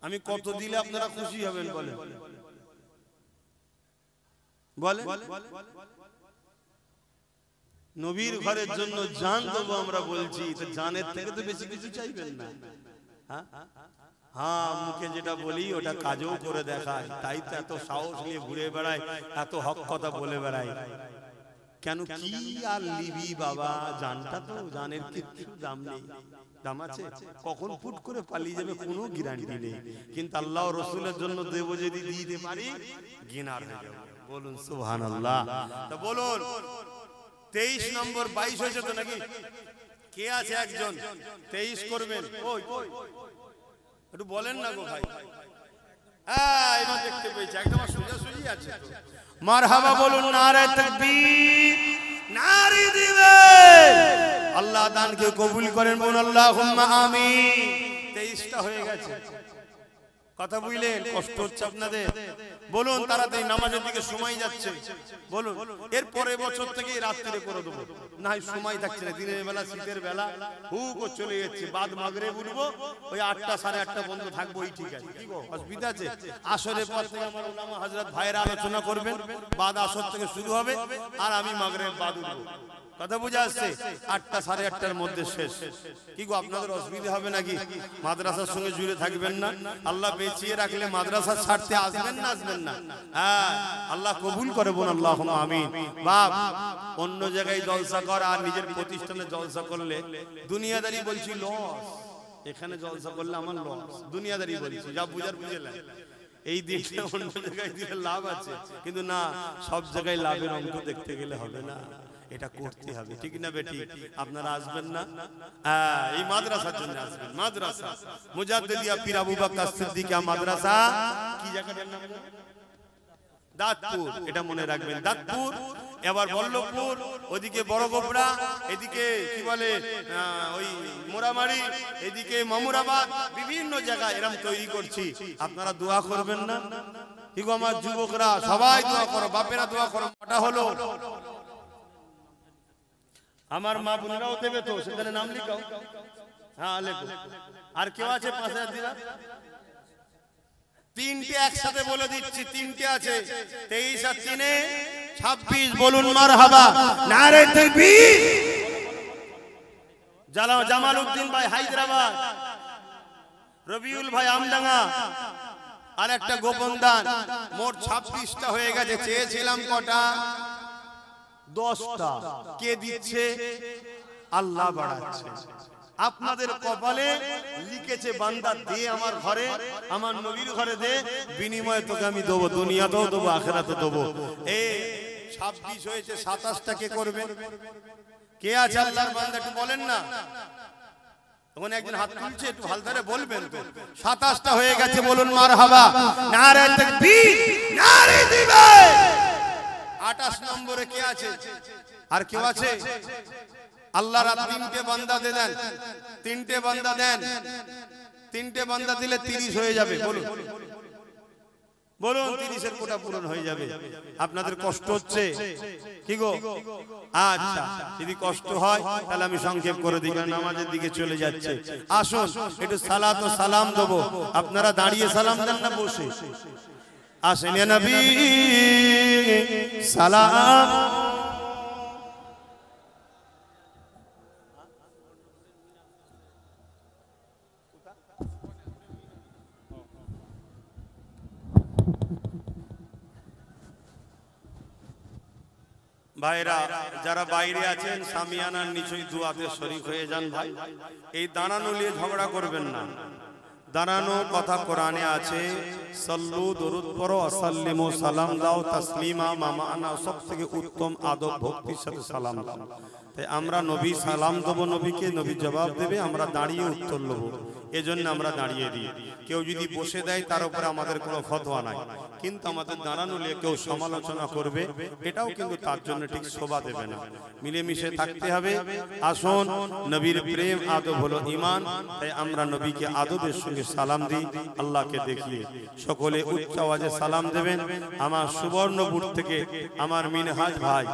Speaker 1: আমি কত দিলে আপনারা খুশি হবেন বলেন বলেন। নবীর ঘরের জন্য জান দেবো আমরা বলছি, তো জানের থেকে তো বেশি কিছু চাইবেন না। হ্যাঁ, মুখে যেটা বলি ওটা কাজও করে দেখায়, তাই তো এত সাহস নিয়ে ঘুরে বেড়ায়, এত হক কথা বলে বেড়ায়। কেন কি আর লিবি বাবা, জানটা তো জানের কিছু দাম নেই। দাম আছে, কখন ফুট করে পালিয়ে যাবে কোনো গ্যারান্টি নেই। কিন্তু আল্লাহ রসুলের জন্য দেব যদি দিতে পারি গিনার হয়ে যাবে। বলুন সুবহানাল্লাহ। তা বলুন 23 নম্বর 22 হয়েছে তো নাকি? কে আছে একজন 23 করবেন? ওই একটু বলেন না গো ভাই। হ্যাঁ এবার দেখতে পেয়েছি একদম সোজা সুজি আছে। মারহাবা বলুন, নারে তাকবীর। নারী দিবে, আল্লাহ দানকে কবুল করেন, বলুন আল্লাহুম্মা আমিন। 23টা হয়ে গেছে, কথা বুঝলেন? কষ্ট হচ্ছে আপনাদের? বলুন তাড়াতাড়ি, নামাজের দিকে সময় যাচ্ছে। বলুন এর পরের বছর থেকে রাত্রে করে দেবো, না সময় থাকছে না। দিনের বেলা শীতের বেলা হুক চলে যাচ্ছে, বাদ মাগরে বলবো ওই 8টা 8:30 বন্ধ থাকবো, ওই ঠিক আছে। কি গো অসুবিধা আছে? আসরের পর থেকে আমার উলামা হযরত ভাইরা আলোচনা করবেন, বাদ আসর থেকে শুরু হবে আর আমি মাগরে বাদ উঠবো। কথা বুঝা আসছে? 8টা 8:30টার মধ্যে শেষ। কি গো আপনাদের অসুবিধা হবে নাকি? মাদ্রাসার সঙ্গে জুড়ে থাকবেন না? আল্লাহ বেঁচিয়ে রাখলে মাদ্রাসা ছাড়তে আসবেন না আসবেন না? হ্যাঁ আল্লাহ কবুল করে, বোন আল্লাহুম্মা আমিন। বাপ অন্য জায়গায় জলসা কর আর নিজের প্রতিষ্ঠানে জলসা করলে দুনিয়াদারি বলছি লস, এখানে জলসা করলে আমার লস। দুনিয়াদারি বলছি, যা বুঝার বুঝেলেন। এই দিকটা অন্য জায়গায় দিলে লাভ আছে, কিন্তু না, সব জায়গায় লাভের অঙ্ক দেখতে গেলে হবে না, এটা করতে হবে। ঠিক না বেটি? আপনারা আসবেন না? এই মাদ্রাসার জন্য আসবেন। মাদ্রাসা মুজাদ্দিদিয়া পীর আবু বকর সিদ্দিকিয়া মাদ্রাসা, কি জায়গাটার নাম? দাঁতপুর, এটা মনে রাখবেন। দাঁতপুর, এবার বল্লভপুর, ওদিকে বড়গোবরা, এদিকে কি বলে ওই মোরামারি, এদিকে মামুরাবাদ, বিভিন্ন জায়গায় এরকম তৈরি করছি। আপনারা দোয়া করবেন না? কি গো আমার যুবকরা সবাই দোয়া করো, বাপেরা দোয়া করো। কটা হলো? আমার মা বোনেরাও দেবে তো, সেখানে নাম লিখাও। হ্যাঁ লেখো। আর কেউ আছে 5000 দিনা? 3টে একসাথে বলে দিচ্ছি, 3টে আছে। 23 আর 3 26। বলুন মারহাবা। নারে তাকবীর। জামাল উদ্দিন ভাই হায়দ্রাবাদ, রবিউল ভাই আমডাঙ্গা, আর একটা গোপন দান। মোট 26টা হয়ে গেছে। চেয়েছিলাম কটা? 10টা। কে দিচ্ছে? আল্লাহ বাড়াচ্ছে। আপনাদের কপালে লিখেছে বান্দা দে আমার ঘরে, আমার নবীর ঘরে দে, বিনিময়ে তোকে আমি দেবো, দুনিয়াতেও দেবো, আখিরাতেও দেবো। এই 26 হয়েছে, 27টা কে করবে? কে আছে আল্লাহর বান্দা একটু বলেন না? তখন একজন হাত তুলছে, একটু ভালো করে বলবেন তো। 27টা হয়ে গেছে, বলুন মারহাবা। নারে তাকবীর, নারে দিবে। 28 নম্বরে কে আছে? আর কেউ আছে? আল্লাহর 3টে বান্দা দেন, 3টে বান্দা দেন। 3টে বান্দা দিলে 30 হয়ে যাবে। বলুন বলুন, 30-এর কোটা পূরণ হয়ে যাবে। আপনাদের কষ্ট হচ্ছে কি গো? আচ্ছা, যদি কষ্ট হয় তাহলে আমি সংক্ষেপ করে দিই, কারণ নামাজের দিকে চলে যাচ্ছে। আসুন একটু সালাত ও সালাম দেবো। আপনারা দাঁড়িয়ে সালাম দেন না বসে? আসেন ইয়া নবী সালাম। ভাইরা যারা বাইরে আছেন সামিয়ানার নিচেই দুয়াতে শরীক হয়ে যান। ভাই এই দাঁড়ানো নিয়ে ঝগড়া করবেন না। দাঁড়ানো কথা কোরআনে আছে, সাল্লু দরুদ পড়ো, আসাল্লিমু সালাম দাও, তাসলিমা মামানা, সবথেকে উত্তম আদব ভক্তির সাথে সালাম দাও। তাই আমরা নবী সালাম দেবো, নবীকে, নবী জবাব দেবে, আমরা দাঁড়িয়ে উত্তর নেবো। এজন্য আমরা দাঁড়িয়ে দিই। কেউ যদি বসে দেয় তার উপরে আমাদের কোনো ফতোয়া নাই। কিন্তু আমাদের দাঁড়ানো নিয়ে কেউ সমালোচনা করবে এটাও কিন্তু তার জন্য ঠিক শোভা দেবে না। মিলেমিশে থাকতে হবে। আসুন, নবীর প্রেম আদব হলো ঈমান, তাই আমরা নবীকে আদবের সঙ্গে সালাম দিই আল্লাহকে দেখিয়ে। সকলে উচ্চ আওয়াজে সালাম দেবেন। আমার সুবর্ণপুর থেকে আমার মিনহাজ ভাই,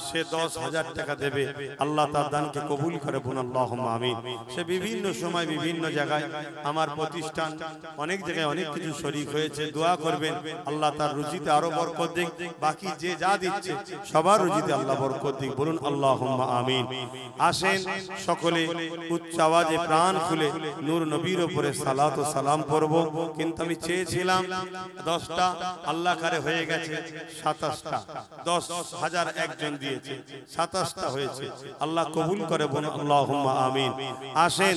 Speaker 1: সে 10,000 টাকা দেবে। আল্লাহ তার দানকে কবুল করে বলুন আল্লাহুম্মা আমিন। সে বিভিন্ন সময় বিভিন্ন জায়গায় আমার প্রতিষ্ঠান অনেক জায়গায় অনেক কিছু শরীক হয়েছে, দোয়া করবেন আল্লাহ তার রুজিতে আরো বরকত দিক। বাকি যে যা দিচ্ছে সবার রুজিতে আল্লাহ বরকত দিক, বলুন আল্লাহুম্মা আমিন। আসেন সকলে উচ্চ আওয়াজে প্রাণ খুলে নূর নবীর উপরে সালাত ও সালাম পড়ব। কিন্তু আমি চেয়েছিলাম 10টা, আল্লাহ কারে হয়ে গেছে 27টা। 10,000 একজন দিয়েছে, 27টা হয়েছে। আল্লাহ কবুল করে বলুন আল্লাহুম্মা আমিন। আসেন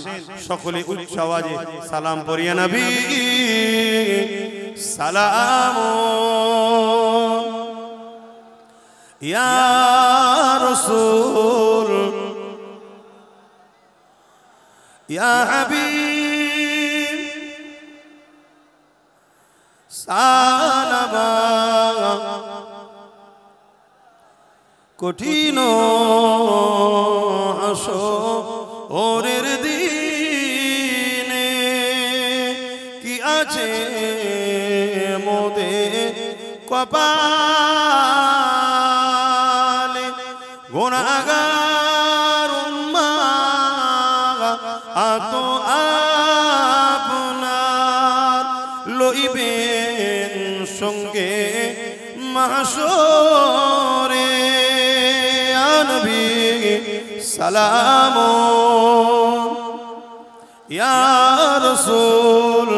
Speaker 1: সকলে উচ্চ আওয়াজে সালাম পড়িয়া নবী সালাম ইয়া রাসূল ইয়া হাবিব সালাম। কঠিন হাসরের দিনে কি আছে মোদের কপালে, গুনাহগার উম্মাহ আতো আপনার লইবেন সঙ্গে মাহশরে। নবী সালাম ইয়া রাসূল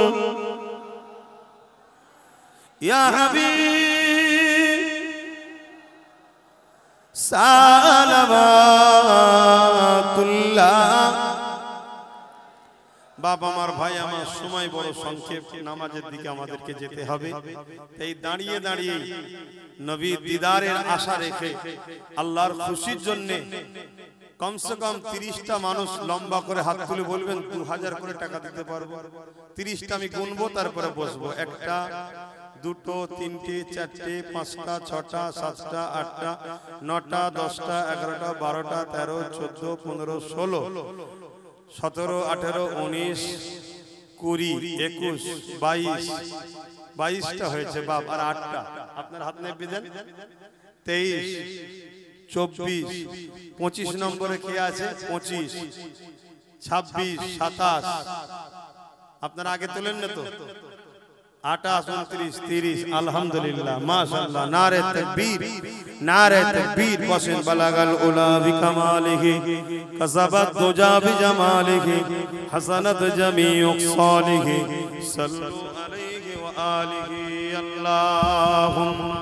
Speaker 1: ইয়া হাবিব সালাওয়াতুল্লাহ। বাবা আমার, ভাই আমার, সময় বড় সংক্ষেপ, নামাজের দিকে আমাদেরকে যেতে হবে। এই দাঁড়িয়ে দাঁড়িয়ে নবীর দিদারের আশা রেখে আল্লাহর খুশির জন্য কমসে কম 30টা মানুষ লম্বা করে হাত তুলে বলবেন 2000 করে টাকা দিতে পারবো। 30টা আমি গুনবো, তারপরে বসবো। 1টা 2টো 3টে 4টে 5টা 6টা 7টা 8টা 9টা 10টা 11টা 12টা 13 14 15 16 17 18 19 20 21 22 22টা হয়েছে বাপ। আর 8টা আপনার হাত নেবে দেন। 23 24 25 নম্বরে কে আছে? 25 26 27 আপনারা আগে তোলেন না তো? 28 29 30 আলহামদুলিল্লাহ মাশাআল্লাহ। নারে তাকবীর, নারে তাকবীর। ওয়াসিল বালাগাল উলা বিকামালিহি কাসাবাত দুজা বিজামালিহি হাসানাত জামিউ সালিহি সাল্লু আলাইহি ওয়া আলিহি আল্লাহুম্মা।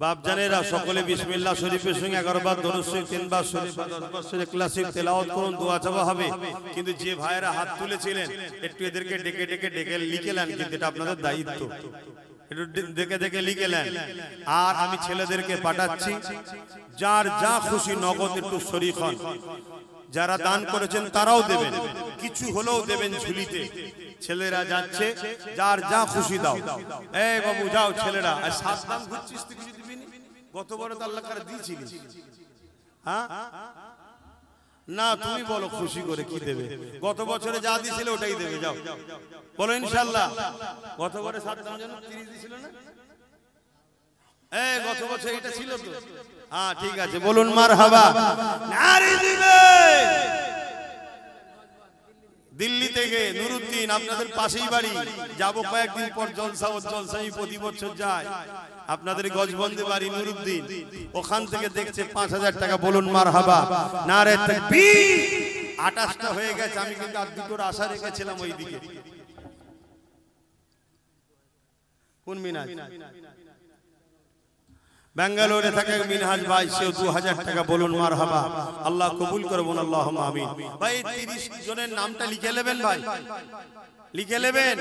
Speaker 1: বাপজানেরা সকলে বিসমিল্লাহ শরীফের সঙ্গে 11 বার দরুদ শরীফ 3 বার শরীফ 10 বার শরীফ ক্লাসিক তেলাওয়াত করুন, দোয়া চাওয়া হবে। কিন্তু যে ভাইরা হাত তুলেছিলেন একটু এদেরকে ডেকে ডেকে ডেকে লিখে নেন, কিন্তু এটা আপনাদের দায়িত্ব। একটু দেখে দেখে লিখে নেন। আর আমি ছেলেদেরকে পাঠাচ্ছি, যার যা খুশি নগদ একটু শরীক হন। যারা দান করেছেন তারাও দেবেন, কিছু হলেও দেবেন ঝুলিতে। ছেলেরা যাচ্ছে, যার যা খুশি দাও। এই বাবু যাও ছেলেরা, আর 7 দাম ঘুরছিস তুই, কিছু দিবি না? গত বড় তো আল্লাহ করে দিয়েছিলিস। হ্যাঁ না, তুমি বলো খুশি করে কি দেবে? গত বছরে যা দিয়েছিলে ওটাই দেবে, যাও বলো ইনশাআল্লাহ। গত বছরে 7 দাম যেন 30 দিয়েছিল না? এই গত বছর এটা ছিল তো? হ্যাঁ ঠিক আছে, বলুন মারহাবা। নারী দিবে দিল্লি থেকে নুরুদ্দিন, আপনাদের পাশেই বাড়ি। যাবো কয়েকদিন পর, জলসা ও জলসাই প্রতি বছর যায়। আপনাদের গজবন্দে বাড়ি নুরুদ্দিন, ওখান থেকে দেখছে 5000 টাকা, বলুন মারহাবা। নারে তাকবীর। 28টা হয়ে গেছে, আমি কিন্তু আর 2টোর আশা রেখেছিলাম ওইদিকে। কোন মিনাজ? বেঙ্গালুরুতে থাকে মিনহাজ ভাই, সেও 2000 টাকা, বলুন মারহাবা। আল্লাহ কবুল করে বলুন আল্লাহুম্মা আমিন। ভাই 30 জনের নামটা লিখে নেবেন ভাই, লিখে নেবেন।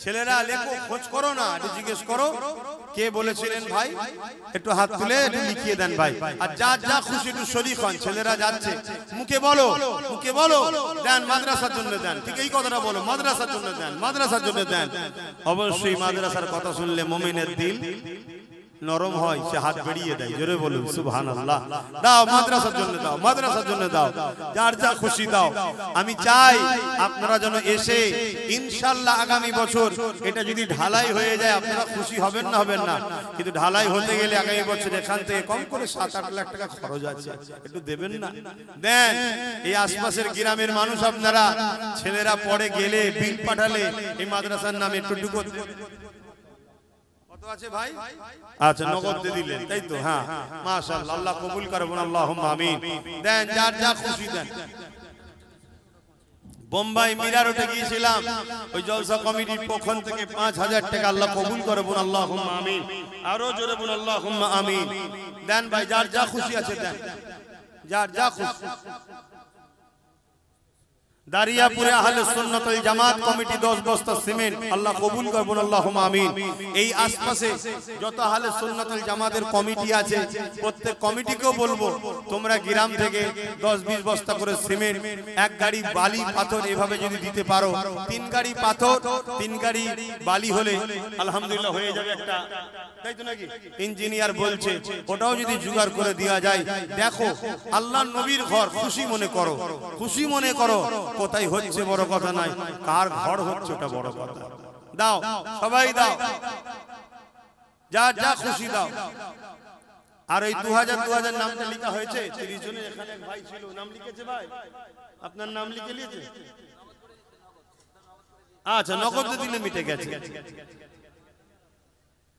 Speaker 1: ছেলেরা লেখো, খোঁজ করো না, এটা জিজ্ঞেস করো কে বলেছিলেন ভাই? একটু হাত তুলে একটু লিখিয়ে দেন ভাই। আর যা যা খুশি একটু শরীক হন। ছেলেরা যাচ্ছে, মুখে বলো, মুখে বলো দেন, মাদ্রাসার জন্য দেন। ঠিক এই কথাটা বলো, মাদ্রাসার জন্য দেন, মাদ্রাসার জন্য দেন। অবশ্যই মাদ্রাসার কথা শুনলে মুমিনের দিল নরম হয়, সে হাত বেরিয়ে দেয়। জোরে বলুন সুবহানাল্লাহ। দাও মাদ্রাসার জন্য দাও, মাদ্রাসার জন্য দাও, যার যা খুশি দাও। আমি চাই আপনারা যেন এসে ইনশাআল্লাহ আগামী বছর এটা যদি ঢালাই হয়ে যায় আপনারা খুশি হবেন না হবেন না? কিন্তু ঢালাই হতে গেলে আগামী বছর এখান থেকে কম করে 7-8 লাখ টাকা খরচ আছে, একটু দেবেন না? দেন। এই আশপাশের গ্রামের মানুষ আপনারা, ছেলেরা পড়ে গেলে বিল পাঠালে এই মাদ্রাসার নামে একটু আছে ভাই। আচ্ছা, নগদ দিয়ে দিলেন তাই তো? হ্যাঁ, মাশাআল্লাহ, আল্লাহ কবুল করুন, আল্লাহুম্মা আমিন। দেন, যার যা খুশি দেন। বোম্বাই মিরা রোডে গিয়েছিলাম, ওই জলসা কমিটির পক্ষ থেকে 5000 টাকা, আল্লাহ কবুল করুন, আল্লাহুম্মা আমিন। আরো জোরে বলুন আল্লাহুম্মা আমিন। দেন ভাই, যার যা খুশি আছে দেন, যার যা খুশি। দারিয়াপুরে আহলে সুন্নাত ওয়াল জামাত কমিটি 10 বস্তা সিমেন্ট, আল্লাহ কবুল করুন, আল্লাহুম্মা আমিন। এই আশপাশে যত আহলে সুন্নাত ওয়াল জামাতের কমিটি আছে প্রত্যেক কমিটিকেও বলবো তোমরা গ্রাম থেকে 10-20 বস্তা করে সিমেন্ট, এক গাড়ি বালি পাথর এভাবে যদি দিতে পারো, 3 গাড়ি পাথর 3 গাড়ি বালি হলে আলহামদুলিল্লাহ হয়ে যাবে একটা, তাই তো নাকি? ইঞ্জিনিয়ার বলছে ওটাও যদি জোগাড় করে দেওয়া যায়। দেখো আল্লাহর নবীর ঘর, খুশি মনে করো, খুশি মনে করো। কোথায় হচ্ছে বড় কথা নাই, কার ঘর হচ্ছে ওটা বড় কথা। দাও, সবাই দাও, যা যা খুশি দাও। আর ওই 2000 নামটা লেখা হয়েছে 30 জনের, এখানে এক ভাই ছিল, নাম লিখেছে ভাই, আপনার নাম লিখে নিয়েছে? আচ্ছা, নগদ দিলে মিটে গেছে।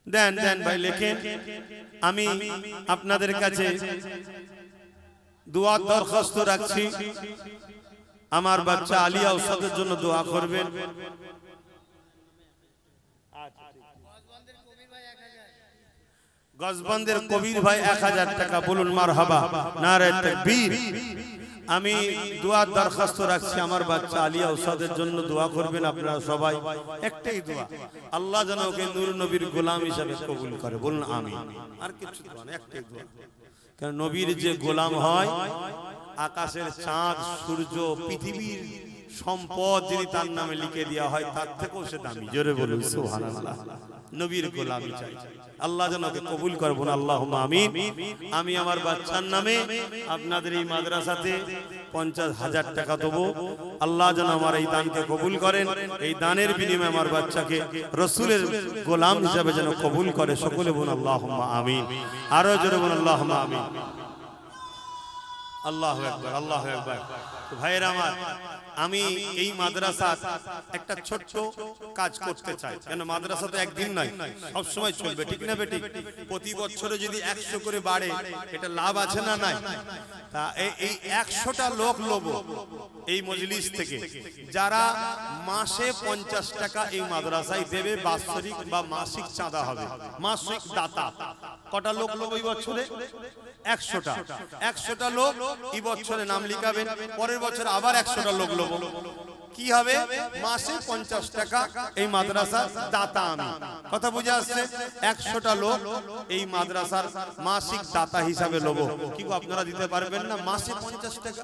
Speaker 1: দেন দেন ভাই, লেখেন। আমি আপনাদের কাছে দোয়া দরখাস্ত রাখছি, আমার বাচ্চা আলিয়া উস্তাদের জন্য দোয়া করবেন। গজবন্দের কবির ভাই 1000 টাকা, বলুন মারহাবা, নারে তাকবীর। আমি দোয়ার দরখাস্ত রাখছি, আমার বাচ্চা আলিয়া উস্তাদের জন্য দোয়া করবেন আপনারা সবাই। একটাই দোয়া, আল্লাহ যেন ওকে নূর নবীর গোলাম হিসেবে কবুল করে, বলুন আমিন। আর কিছু দোয়া না, একটাই দোয়া। কারণ নবীর যে গোলাম হয়, আকাশের চাঁদ সূর্য পৃথিবীর সম্পদ যদি তার নামে লিখে দেওয়া হয় তার থেকেও সে দামি। জোরে বলুন সুবহানাল্লাহ। নবীর গোলামি চাই, আল্লাহ যেন ওকে কবুল করবেন, আল্লাহুম্মা আমিন। আমি আমার বাচ্চার নামে আপনাদের এই মাদ্রাসাতে 50,000 টাকা দেবো, আল্লাহ যেন আমার এই দানকে কবুল করেন। এই দানের বিনিময়ে আমার বাচ্চাকে রসুলের গোলাম হিসাবে যেন কবুল করে। সকলে বলুন আল্লাহুম্মা আমিন। আরো জোরে বলুন আল্লাহুম্মা আমিন। আল্লাহু আকবার, আল্লাহু আকবার। তো ভাইয়েরা আমার, আমি এই মাদ্রাসার একটা ছোট্ট কাজ করতে চাই। কেন মাদ্রাসা তো একদিন নয়, সব সময় চলবে, ঠিক না বেটি? প্রতি বছরে যদি 100 করে বাড়ে, এটা লাভ আছে না নাই? তা এই 100টা লোক লব এই মজলিস থেকে, যারা মাসে 50 টাকা এই মাদ্রাসায় দেবে, বাৎসরিক বা মাসিক চাঁদা হবে, মাসিক দাতা। কটা লোক লব এই বছরে? 100টা। 100টা লোক এই বছরে নাম লিখাবেন, পরের বছর আবার 100টা লোক লব। কি হবে? মাসে 50 টাকা এই মাদ্রাসার দাতা আমি। কথা বুঝে আসছে? 100টা লোক এই মাদ্রাসার মাসিক দাতা হিসাবে লব। কি গো, আপনারা দিতে পারবেন না? মাসে 50 টাকা,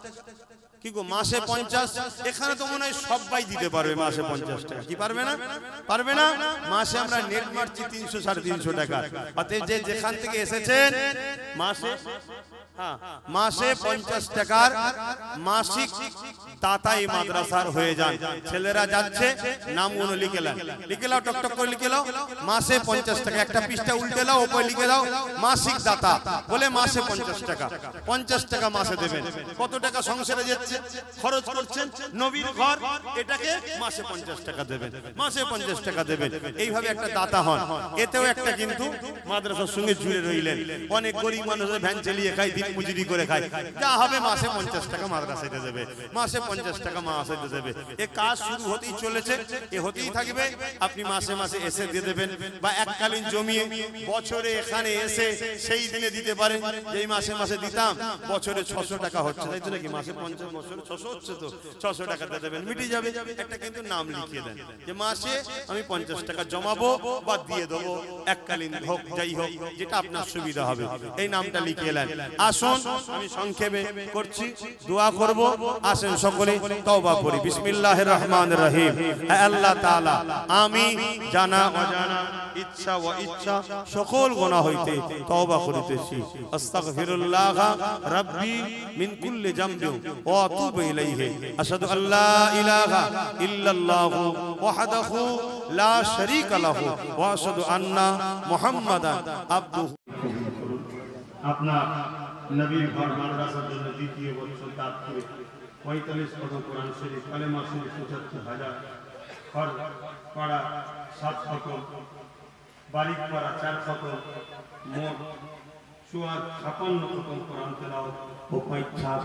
Speaker 1: কি গো, মাসে 50? এখানে তো মনে হয় সবাই দিতে পারবে মাসে 50 টাকা। কি পারবে না? পারবে না? মাসে আমরা নেট মারছি 300-350 টাকা। অতএব যে যেখান থেকে এসেছেন মাসে, হ্যাঁ, মাসে 50 টাকার মাসিক দাতা এই মাদ্রাসার হয়ে যান। ছেলেরা যাচ্ছে, নামগুলো লিখে নাও, লিখে নাও, টক টক করে লিখে নাও। মাসে 50 টাকা, একটা পৃষ্ঠা উল্টে দাও, ওপরে লিখে দাও মাসিক দাতা বলে মাসে 50 টাকা। 50 টাকা মাসে দেবেন। কত টাকা সংসারে যাচ্ছে, খরচ করছেন? নবীর ঘর, এটাকে মাসে 50 টাকা দেবেন, মাসে 50 টাকা দেবেন। এইভাবে একটা দাতা হন। এতেও একটা কিন্তু মাদ্রাসার সঙ্গে জুড়ে রইলেন। অনেক গরিব মানুষের ভ্যান চালিয়ে খায়, দিন মজুরি করে খায়, যা হবে মাসে 50 টাকা মাদ্রাসাতে যাবে, মাসে 50 টাকা মাদ্রাসাতে যাবে। এই কাজ শুরু হতেই চলেছে, এ হতেই থাকবে। আপনি মাসে মাসে এসে দিয়ে দেবেন, বা এককালীন জমিয়ে বছরে এখানে এসে সেই দিনে দিতে পারেন। যেই মাসে মাসে দিতাম বছরে 600 টাকা হচ্ছে, তাই তো নাকি? মাসে 50 বছরে 600 হচ্ছে, তো 600 টাকা দিয়ে দেবেন, মিটে যাবে। একটা কিন্তু নাম লিখিয়ে দেন যে মাসে আমি 50 টাকা জমাবো বা দিয়ে দেবো, এককালীন হোক যাই হোক, যেটা আপনার সুবিধা হবে, এই নামটা লিখিয়ে নেন। আসুন আমি সংক্ষেপে করছি, দোয়া করব। আসেন সকলে তওবা করি। বিসমিল্লাহির রহমানির রহিম। হে আল্লাহ তাআলা, আমি জানা অজানা ইচ্ছা ও ইচ্ছা সকল গুনাহ হইতে তওবা করিতেছি। আস্তাগফিরুল্লাহ রাব্বি মিন কুল্লি যামবি ওয়া আতুবু ইলাইহি। আশহাদু আল্লা ইলাহা ইল্লাল্লাহু ওয়াহদাহু লা শারীকা লাহু ওয়া আশহাদু আন্না মুহাম্মাদান আবদুহু। আপনার নবীর ঘর মাদ্রাসার জন্য দ্বিতীয় বছর দান করে 45 খতম কোরআন শরীফ, কালেমা শরীফ 75,000, ঘর পাড়া 7 খতম, বাড়ি পাড়া 4 খতম, মোট 56 খতম কোরআন তেলাওয়াত ও 50